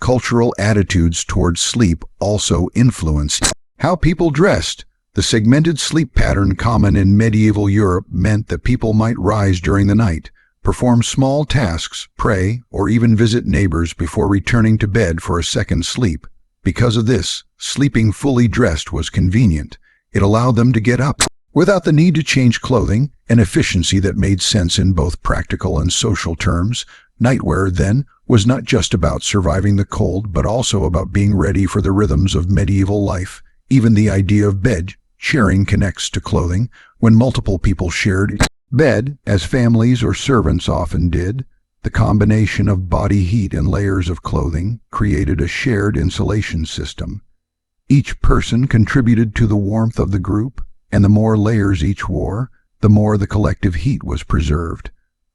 Cultural attitudes towards sleep also influenced how people dressed. The segmented sleep pattern common in medieval Europe meant that people might rise during the night, perform small tasks, pray, or even visit neighbors before returning to bed for a second sleep. Because of this, sleeping fully dressed was convenient. It allowed them to get up without the need to change clothing, an efficiency that made sense in both practical and social terms. Nightwear, then, was not just about surviving the cold, but also about being ready for the rhythms of medieval life. Even the idea of bed sharing connects to clothing. When multiple people shared bed, as families or servants often did, the combination of body heat and layers of clothing created a shared insulation system. Each person contributed to the warmth of the group, and the more layers each wore, the more the collective heat was preserved.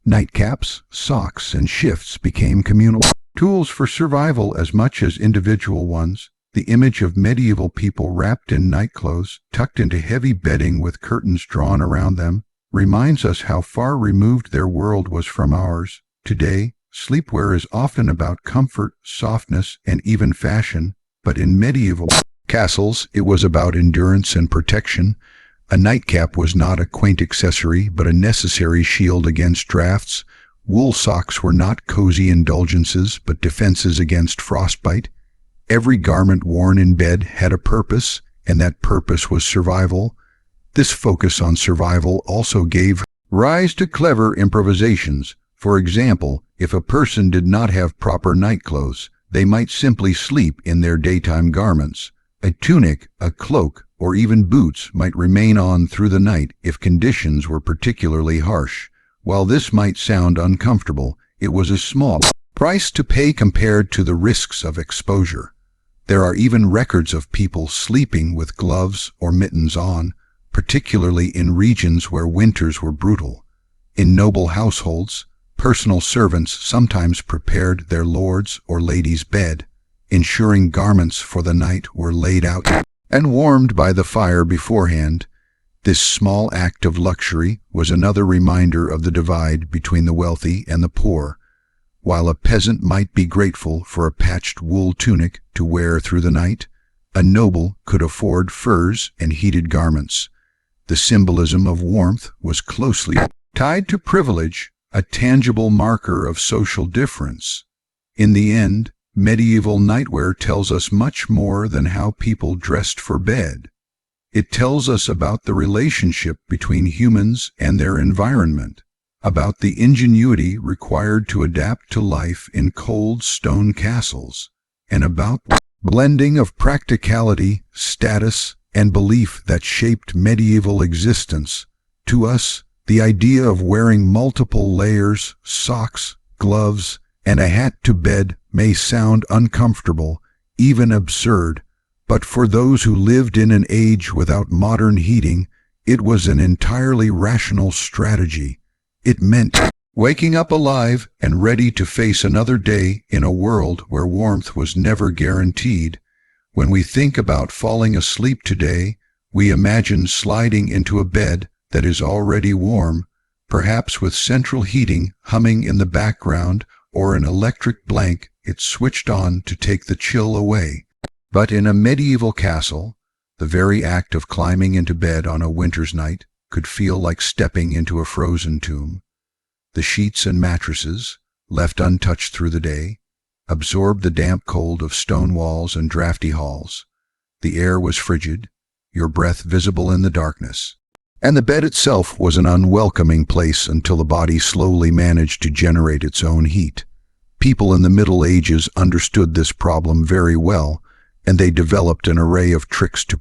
Nightcaps, socks, and shifts became communal tools for survival as much as individual ones. The image of medieval people wrapped in nightclothes, tucked into heavy bedding with curtains drawn around them, reminds us how far removed their world was from ours. Today, sleepwear is often about comfort, softness, and even fashion, but in medieval castles, it was about endurance and protection. A nightcap was not a quaint accessory, but a necessary shield against drafts. Wool socks were not cozy indulgences, but defenses against frostbite. Every garment worn in bed had a purpose, and that purpose was survival. This focus on survival also gave rise to clever improvisations. For example, if a person did not have proper nightclothes, they might simply sleep in their daytime garments. A tunic, a cloak, or even boots might remain on through the night if conditions were particularly harsh. While this might sound uncomfortable, it was a small price to pay compared to the risks of exposure. There are even records of people sleeping with gloves or mittens on, particularly in regions where winters were brutal. In noble households, personal servants sometimes prepared their lord's or lady's bed, ensuring garments for the night were laid out and warmed by the fire beforehand. This small act of luxury was another reminder of the divide between the wealthy and the poor. While a peasant might be grateful for a patched wool tunic to wear through the night, a noble could afford furs and heated garments. The symbolism of warmth was closely tied to privilege. a tangible marker of social difference. In the end, medieval nightwear tells us much more than how people dressed for bed. It tells us about the relationship between humans and their environment, about the ingenuity required to adapt to life in cold stone castles, and about the blending of practicality, status, and belief that shaped medieval existence. To us, the idea of wearing multiple layers, socks, gloves, and a hat to bed may sound uncomfortable, even absurd, but for those who lived in an age without modern heating, it was an entirely rational strategy. It meant waking up alive and ready to face another day in a world where warmth was never guaranteed. When we think about falling asleep today, we imagine sliding into a bed that is already warm, perhaps with central heating humming in the background or an electric blanket switched on to take the chill away. But in a medieval castle, the very act of climbing into bed on a winter's night could feel like stepping into a frozen tomb. The sheets and mattresses, left untouched through the day, absorbed the damp cold of stone walls and drafty halls. The air was frigid, your breath visible in the darkness. And the bed itself was an unwelcoming place until the body slowly managed to generate its own heat. People in the Middle Ages understood this problem very well, and they developed an array of tricks to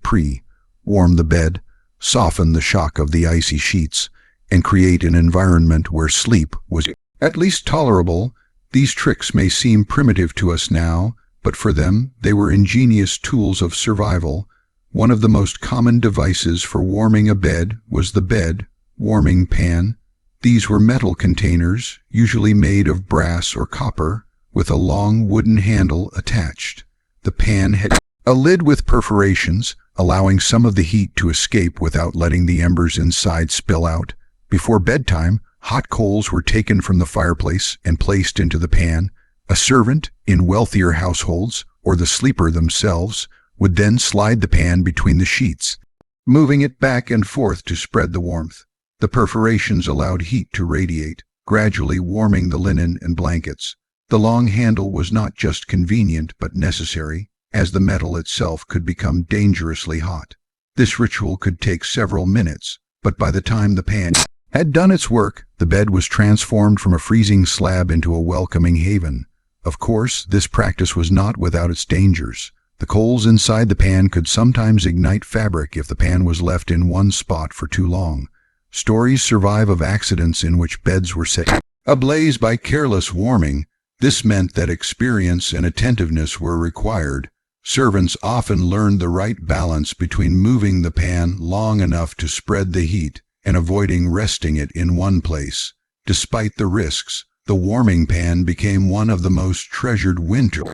warm the bed, soften the shock of the icy sheets, and create an environment where sleep was at least tolerable. These tricks may seem primitive to us now, but for them they were ingenious tools of survival. One of the most common devices for warming a bed was the bed warming pan. These were metal containers, usually made of brass or copper, with a long wooden handle attached. The pan had a lid with perforations, allowing some of the heat to escape without letting the embers inside spill out. Before bedtime, hot coals were taken from the fireplace and placed into the pan. A servant, in wealthier households, or the sleeper themselves, would then slide the pan between the sheets, moving it back and forth to spread the warmth. The perforations allowed heat to radiate, gradually warming the linen and blankets. The long handle was not just convenient but necessary, as the metal itself could become dangerously hot. This ritual could take several minutes, but by the time the pan had done its work, the bed was transformed from a freezing slab into a welcoming haven. Of course, this practice was not without its dangers. The coals inside the pan could sometimes ignite fabric if the pan was left in one spot for too long. Stories survive of accidents in which beds were set ablaze by careless warming. This meant that experience and attentiveness were required. Servants often learned the right balance between moving the pan long enough to spread the heat and avoiding resting it in one place. Despite the risks, the warming pan became one of the most treasured winter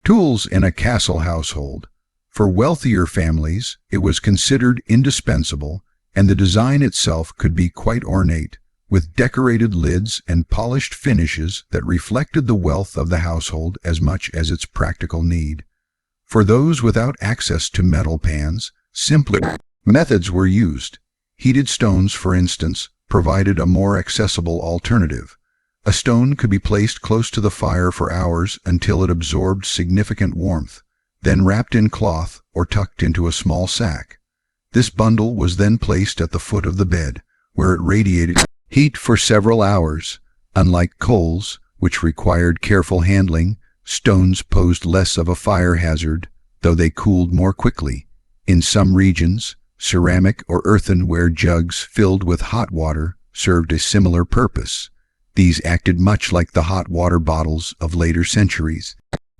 tools in a castle household. For wealthier families, it was considered indispensable, and the design itself could be quite ornate, with decorated lids and polished finishes that reflected the wealth of the household as much as its practical need. For those without access to metal pans, simpler methods were used. Heated stones, for instance, provided a more accessible alternative. A stone could be placed close to the fire for hours until it absorbed significant warmth, then wrapped in cloth or tucked into a small sack. This bundle was then placed at the foot of the bed, where it radiated heat for several hours. Unlike coals, which required careful handling, stones posed less of a fire hazard, though they cooled more quickly. In some regions, ceramic or earthenware jugs filled with hot water served a similar purpose. These acted much like the hot water bottles of later centuries,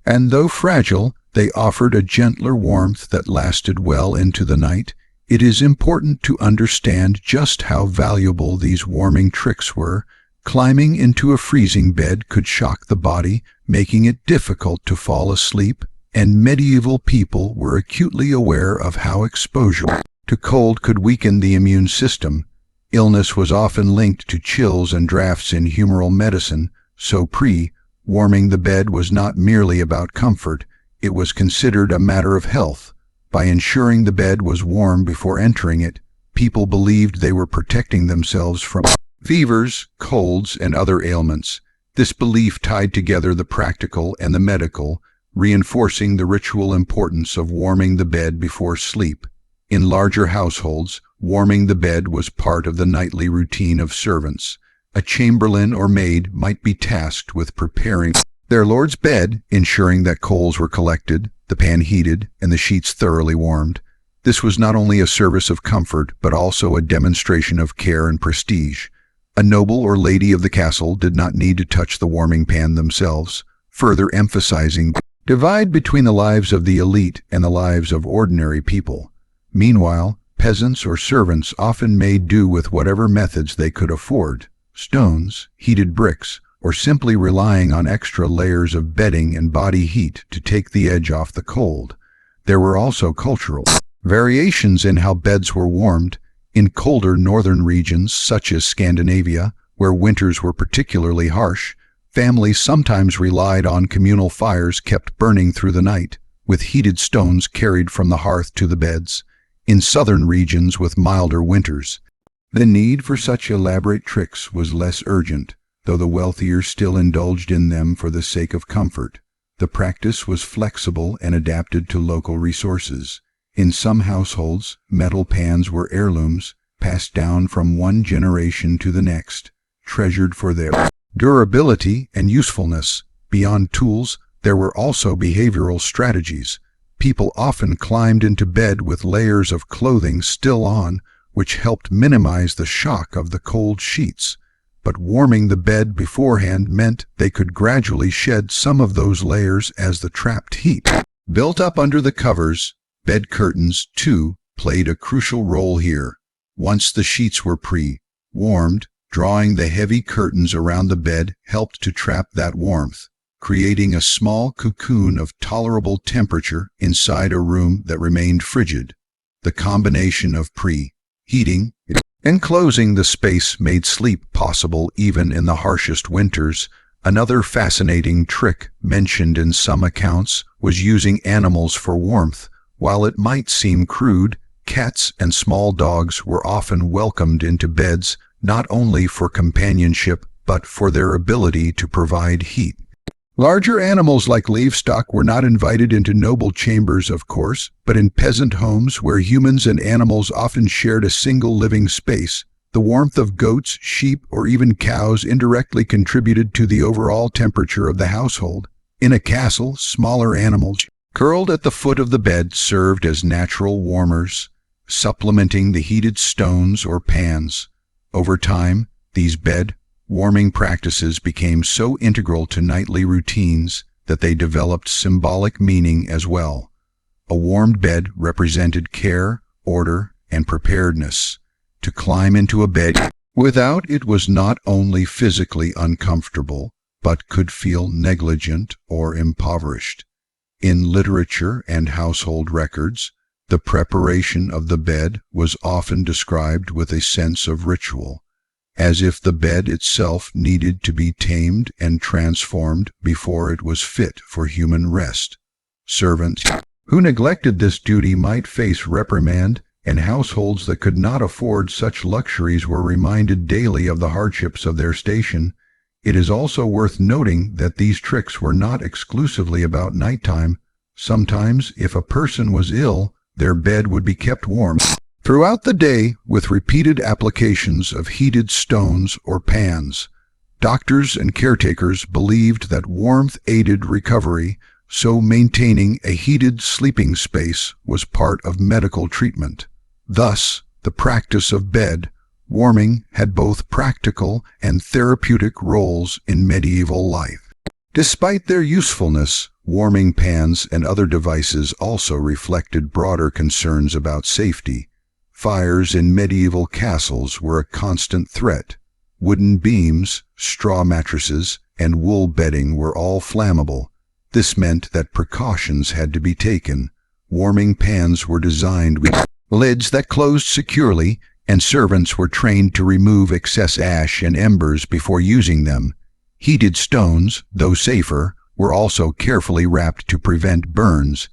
and though fragile, they offered a gentler warmth that lasted well into the night. It is important to understand just how valuable these warming tricks were. Climbing into a freezing bed could shock the body, making it difficult to fall asleep, and medieval people were acutely aware of how exposure to cold could weaken the immune system. Illness was often linked to chills and drafts in humoral medicine, so warming the bed was not merely about comfort, it was considered a matter of health. By ensuring the bed was warm before entering it, people believed they were protecting themselves from fevers, colds, and other ailments. This belief tied together the practical and the medical, reinforcing the ritual importance of warming the bed before sleep. In larger households, warming the bed was part of the nightly routine of servants. A chamberlain or maid might be tasked with preparing their lord's bed, ensuring that coals were collected, the pan heated, and the sheets thoroughly warmed. This was not only a service of comfort, but also a demonstration of care and prestige. A noble or lady of the castle did not need to touch the warming pan themselves, further emphasizing the divide between the lives of the elite and the lives of ordinary people. Meanwhile, peasants or servants often made do with whatever methods they could afford: stones, heated bricks, or simply relying on extra layers of bedding and body heat to take the edge off the cold. There were also cultural variations in how beds were warmed. In colder northern regions, such as Scandinavia, where winters were particularly harsh, families sometimes relied on communal fires kept burning through the night, with heated stones carried from the hearth to the beds. In southern regions with milder winters, the need for such elaborate tricks was less urgent, though the wealthier still indulged in them for the sake of comfort. The practice was flexible and adapted to local resources. In some households, metal pans were heirlooms, passed down from one generation to the next, treasured for their durability and usefulness. Beyond tools, there were also behavioral strategies. People often climbed into bed with layers of clothing still on, which helped minimize the shock of the cold sheets. But warming the bed beforehand meant they could gradually shed some of those layers as the trapped heat built up under the covers. Bed curtains, too, played a crucial role here. Once the sheets were pre-warmed, drawing the heavy curtains around the bed helped to trap that warmth, creating a small cocoon of tolerable temperature inside a room that remained frigid. The combination of pre-heating and closing the space made sleep possible even in the harshest winters. Another fascinating trick mentioned in some accounts was using animals for warmth. While it might seem crude, cats and small dogs were often welcomed into beds not only for companionship but for their ability to provide heat. Larger animals like livestock were not invited into noble chambers, of course, but in peasant homes where humans and animals often shared a single living space, the warmth of goats, sheep, or even cows indirectly contributed to the overall temperature of the household. In a castle, smaller animals curled at the foot of the bed served as natural warmers, supplementing the heated stones or pans. Over time, these bed-warming practices became so integral to nightly routines that they developed symbolic meaning as well. A warmed bed represented care, order, and preparedness. To climb into a bed without it was not only physically uncomfortable, but could feel negligent or impoverished. In literature and household records, the preparation of the bed was often described with a sense of ritual, as if the bed itself needed to be tamed and transformed before it was fit for human rest. Servants who neglected this duty might face reprimand, and households that could not afford such luxuries were reminded daily of the hardships of their station. It is also worth noting that these tricks were not exclusively about nighttime. Sometimes, if a person was ill, their bed would be kept warm throughout the day with repeated applications of heated stones or pans. Doctors and caretakers believed that warmth aided recovery, so maintaining a heated sleeping space was part of medical treatment. Thus, the practice of bed warming had both practical and therapeutic roles in medieval life. Despite their usefulness, warming pans and other devices also reflected broader concerns about safety. Fires in medieval castles were a constant threat. Wooden beams, straw mattresses, and wool bedding were all flammable. This meant that precautions had to be taken. Warming pans were designed with lids that closed securely, and servants were trained to remove excess ash and embers before using them. Heated stones, though safer, were also carefully wrapped to prevent burns.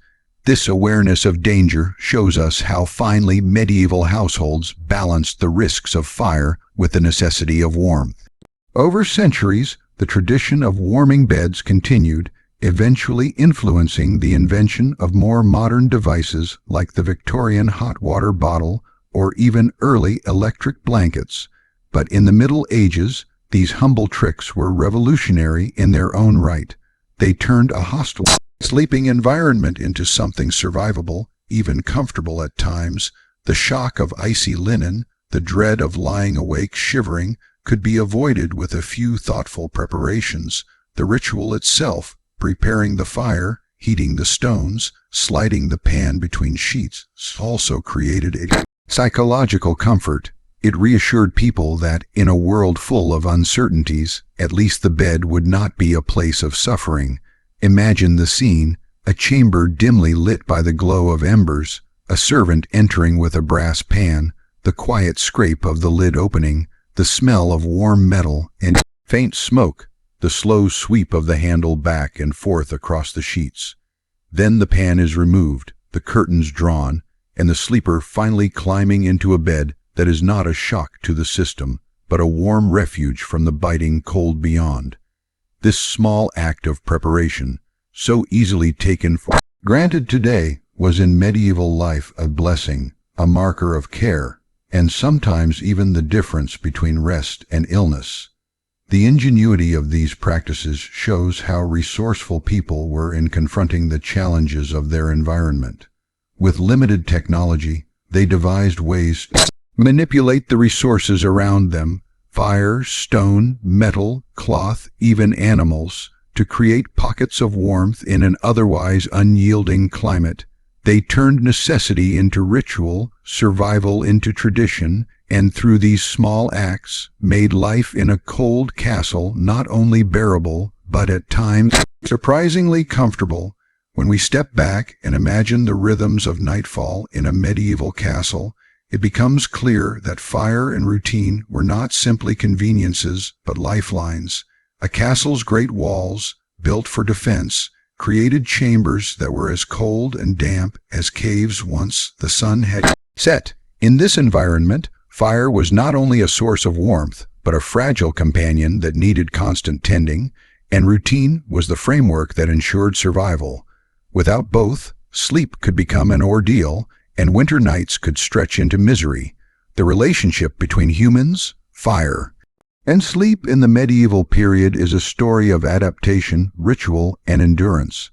This awareness of danger shows us how finely medieval households balanced the risks of fire with the necessity of warmth. Over centuries, the tradition of warming beds continued, eventually influencing the invention of more modern devices like the Victorian hot water bottle or even early electric blankets. But in the Middle Ages, these humble tricks were revolutionary in their own right. They turned a hostile sleeping environment into something survivable, even comfortable at times. The shock of icy linen, the dread of lying awake shivering, could be avoided with a few thoughtful preparations. The ritual itself, preparing the fire, heating the stones, sliding the pan between sheets, also created a psychological comfort. It reassured people that, in a world full of uncertainties, at least the bed would not be a place of suffering. Imagine the scene, a chamber dimly lit by the glow of embers, a servant entering with a brass pan, the quiet scrape of the lid opening, the smell of warm metal and faint smoke, the slow sweep of the handle back and forth across the sheets. Then the pan is removed, the curtains drawn, and the sleeper finally climbing into a bed that is not a shock to the system, but a warm refuge from the biting cold beyond. This small act of preparation, so easily taken for granted today, was in medieval life a blessing, a marker of care, and sometimes even the difference between rest and illness. The ingenuity of these practices shows how resourceful people were in confronting the challenges of their environment. With limited technology, they devised ways to manipulate the resources around them, fire, stone, metal, cloth, even animals, to create pockets of warmth in an otherwise unyielding climate. They turned necessity into ritual, survival into tradition, and through these small acts, made life in a cold castle not only bearable, but at times surprisingly comfortable. When we step back and imagine the rhythms of nightfall in a medieval castle, it becomes clear that fire and routine were not simply conveniences, but lifelines. A castle's great walls, built for defense, created chambers that were as cold and damp as caves once the sun had set. In this environment, fire was not only a source of warmth, but a fragile companion that needed constant tending, and routine was the framework that ensured survival. Without both, sleep could become an ordeal, and winter nights could stretch into misery. The relationship between humans, fire, and sleep in the medieval period is a story of adaptation, ritual, and endurance.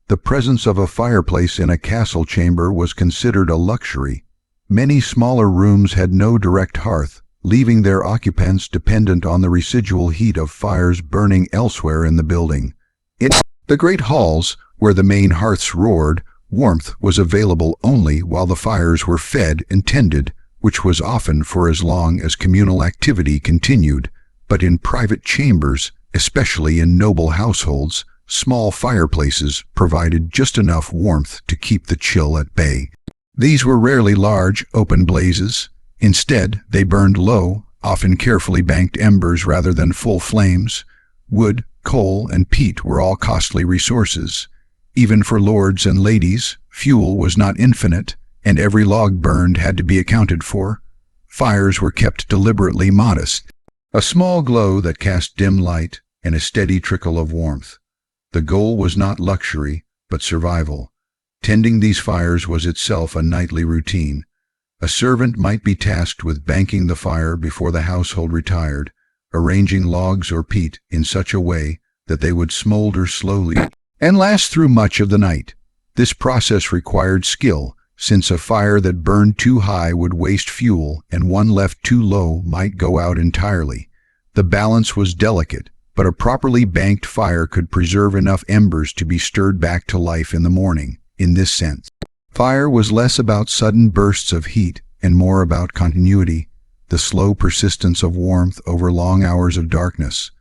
The presence of a fireplace in a castle chamber was considered a luxury. Many smaller rooms had no direct hearth, leaving their occupants dependent on the residual heat of fires burning elsewhere in the building. In the great halls, where the main hearths roared, warmth was available only while the fires were fed and tended, which was often for as long as communal activity continued. But in private chambers, especially in noble households, small fireplaces provided just enough warmth to keep the chill at bay. These were rarely large, open blazes. Instead, they burned low, often carefully banked embers rather than full flames. Wood, coal, and peat were all costly resources. Even for lords and ladies, fuel was not infinite, and every log burned had to be accounted for. Fires were kept deliberately modest, a small glow that cast dim light and a steady trickle of warmth. The goal was not luxury, but survival. Tending these fires was itself a nightly routine. A servant might be tasked with banking the fire before the household retired, arranging logs or peat in such a way that they would smolder slowly and last through much of the night. This process required skill, since a fire that burned too high would waste fuel and one left too low might go out entirely. The balance was delicate, but a properly banked fire could preserve enough embers to be stirred back to life in the morning. In this sense, fire was less about sudden bursts of heat and more about continuity, the slow persistence of warmth over long hours of darkness.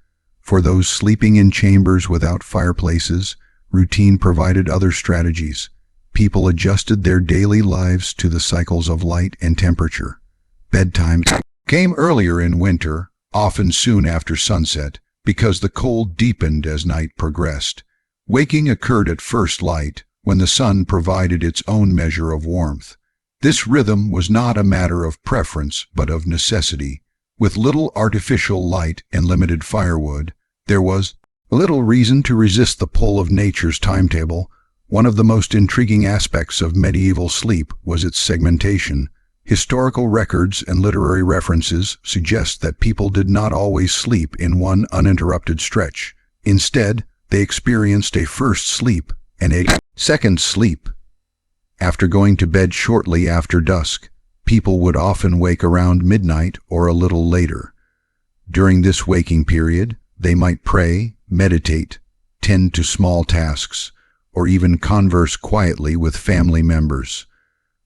For those sleeping in chambers without fireplaces, routine provided other strategies. People adjusted their daily lives to the cycles of light and temperature. Bedtime came earlier in winter, often soon after sunset, because the cold deepened as night progressed. Waking occurred at first light, when the sun provided its own measure of warmth. This rhythm was not a matter of preference, but of necessity. With little artificial light and limited firewood, there was little reason to resist the pull of nature's timetable. One of the most intriguing aspects of medieval sleep was its segmentation. Historical records and literary references suggest that people did not always sleep in one uninterrupted stretch. Instead, they experienced a first sleep and a second sleep. After going to bed shortly after dusk, people would often wake around midnight or a little later. During this waking period, they might pray, meditate, tend to small tasks, or even converse quietly with family members.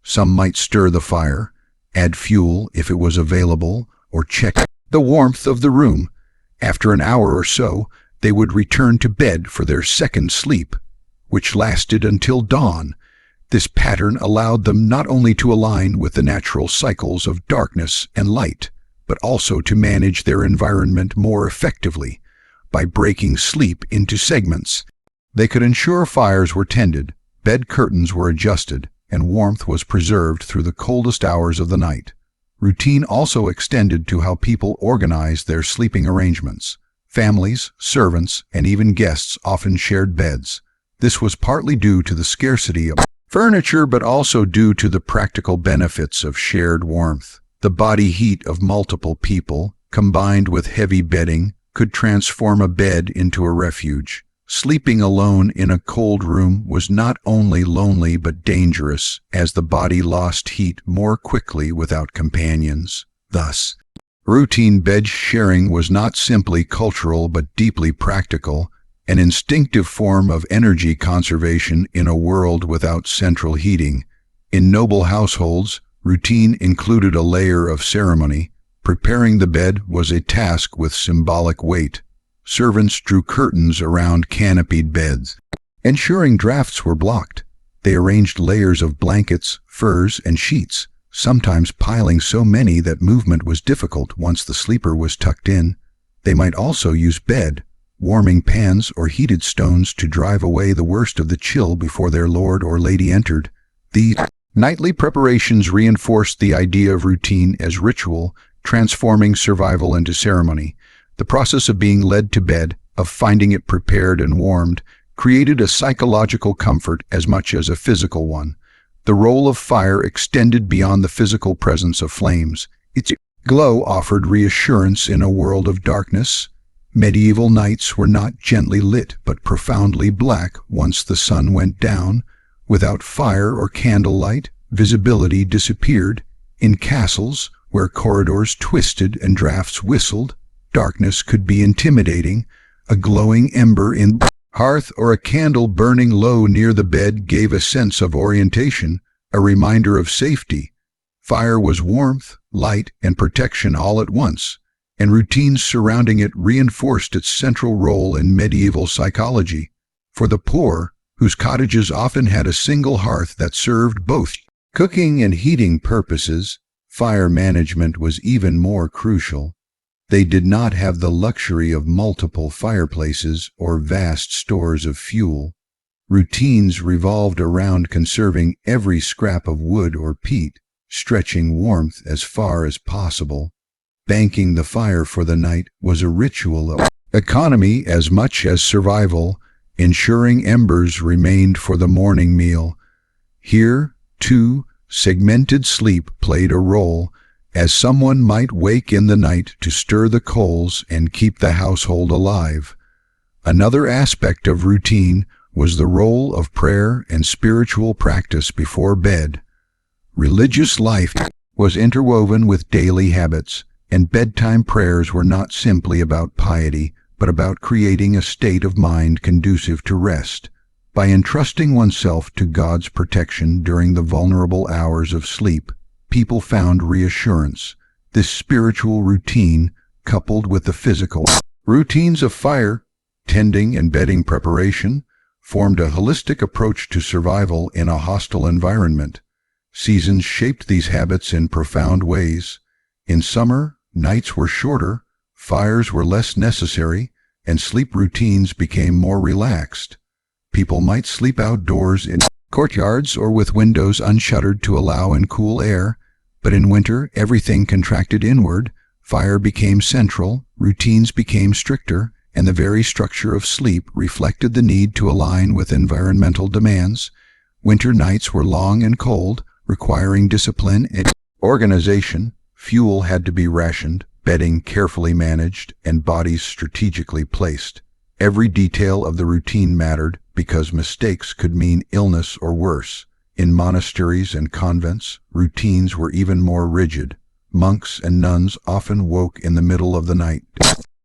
Some might stir the fire, add fuel if it was available, or check the warmth of the room. After an hour or so, they would return to bed for their second sleep, which lasted until dawn. This pattern allowed them not only to align with the natural cycles of darkness and light, but also to manage their environment more effectively. By breaking sleep into segments, they could ensure fires were tended, bed curtains were adjusted, and warmth was preserved through the coldest hours of the night. Routine also extended to how people organized their sleeping arrangements. Families, servants, and even guests often shared beds. This was partly due to the scarcity of furniture, but also due to the practical benefits of shared warmth. The body heat of multiple people, combined with heavy bedding, could transform a bed into a refuge. Sleeping alone in a cold room was not only lonely but dangerous, as the body lost heat more quickly without companions. Thus, routine bed sharing was not simply cultural but deeply practical, an instinctive form of energy conservation in a world without central heating. In noble households, routine included a layer of ceremony. Preparing the bed was a task with symbolic weight. Servants drew curtains around canopied beds, ensuring drafts were blocked. They arranged layers of blankets, furs, and sheets, sometimes piling so many that movement was difficult once the sleeper was tucked in. They might also use warming pans or heated stones to drive away the worst of the chill before their lord or lady entered. These nightly preparations reinforced the idea of routine as ritual, transforming survival into ceremony. The process of being led to bed, of finding it prepared and warmed, created a psychological comfort as much as a physical one. The role of fire extended beyond the physical presence of flames. Its glow offered reassurance in a world of darkness. Medieval nights were not gently lit but profoundly black once the sun went down. Without fire or candlelight, visibility disappeared. In castles, where corridors twisted and drafts whistled, darkness could be intimidating. A glowing ember in the hearth or a candle burning low near the bed gave a sense of orientation, a reminder of safety. Fire was warmth, light, and protection all at once, and routines surrounding it reinforced its central role in medieval psychology. For the poor, whose cottages often had a single hearth that served both cooking and heating purposes, fire management was even more crucial. They did not have the luxury of multiple fireplaces or vast stores of fuel. Routines revolved around conserving every scrap of wood or peat, stretching warmth as far as possible. Banking the fire for the night was a ritual of economy as much as survival, ensuring embers remained for the morning meal. Here, too, segmented sleep played a role, as someone might wake in the night to stir the coals and keep the household alive. Another aspect of routine was the role of prayer and spiritual practice before bed. Religious life was interwoven with daily habits, and bedtime prayers were not simply about piety, but about creating a state of mind conducive to rest. By entrusting oneself to God's protection during the vulnerable hours of sleep, people found reassurance. This spiritual routine, coupled with the physical routines of fire, tending, and bedding preparation, formed a holistic approach to survival in a hostile environment. Seasons shaped these habits in profound ways. In summer, nights were shorter, fires were less necessary, and sleep routines became more relaxed. People might sleep outdoors in courtyards or with windows unshuttered to allow in cool air, but in winter everything contracted inward, fire became central, routines became stricter, and the very structure of sleep reflected the need to align with environmental demands. Winter nights were long and cold, requiring discipline and organization. Fuel had to be rationed, bedding carefully managed, and bodies strategically placed. Every detail of the routine mattered because mistakes could mean illness or worse. In monasteries and convents, routines were even more rigid. Monks and nuns often woke in the middle of the night,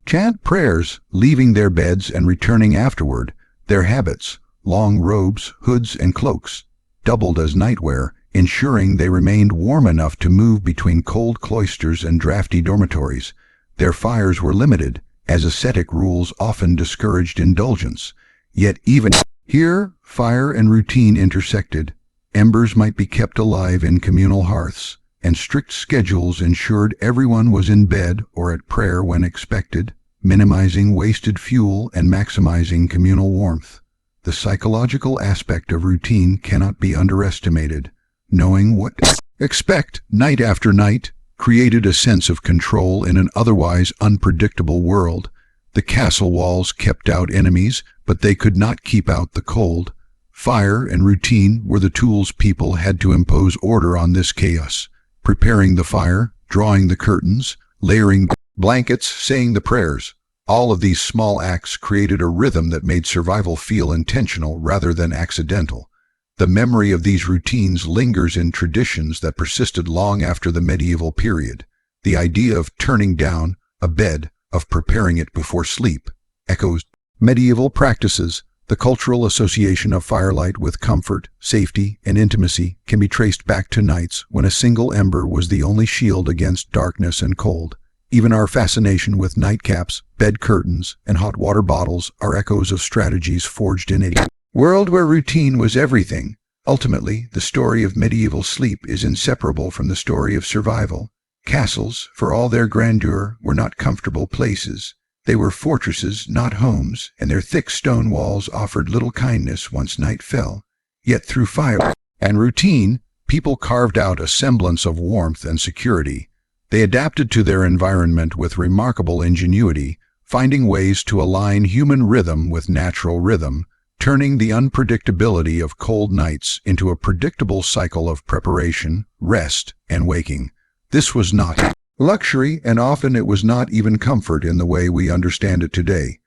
chant prayers, leaving their beds and returning afterward. Their habits, long robes, hoods, and cloaks, doubled as nightwear, ensuring they remained warm enough to move between cold cloisters and drafty dormitories. Their fires were limited, as ascetic rules often discouraged indulgence. Yet even here, fire and routine intersected. Embers might be kept alive in communal hearths, and strict schedules ensured everyone was in bed or at prayer when expected, minimizing wasted fuel and maximizing communal warmth. The psychological aspect of routine cannot be underestimated. Knowing what to expect night after night created a sense of control in an otherwise unpredictable world. The castle walls kept out enemies, but they could not keep out the cold. Fire and routine were the tools people had to impose order on this chaos. Preparing the fire, drawing the curtains, layering blankets, saying the prayers. All of these small acts created a rhythm that made survival feel intentional rather than accidental. The memory of these routines lingers in traditions that persisted long after the medieval period. The idea of turning down a bed, of preparing it before sleep, echoes medieval practices. The cultural association of firelight with comfort, safety, and intimacy can be traced back to nights when a single ember was the only shield against darkness and cold. Even our fascination with nightcaps, bed curtains, and hot water bottles are echoes of strategies forged in a world where routine was everything. Ultimately, the story of medieval sleep is inseparable from the story of survival. Castles, for all their grandeur, were not comfortable places. They were fortresses, not homes, and their thick stone walls offered little kindness once night fell. Yet through fire and routine, people carved out a semblance of warmth and security. They adapted to their environment with remarkable ingenuity, finding ways to align human rhythm with natural rhythm, turning the unpredictability of cold nights into a predictable cycle of preparation, rest, and waking. This was not luxury, and often it was not even comfort in the way we understand it today.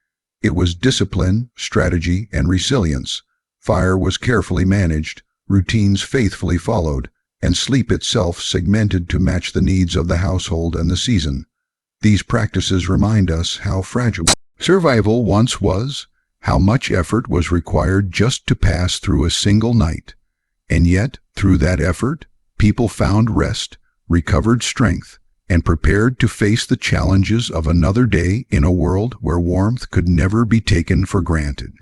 It was discipline, strategy, and resilience. Fire was carefully managed, routines faithfully followed, and sleep itself segmented to match the needs of the household and the season. These practices remind us how fragile survival once was, how much effort was required just to pass through a single night. And yet, through that effort, people found rest, recovered strength, and prepared to face the challenges of another day in a world where warmth could never be taken for granted.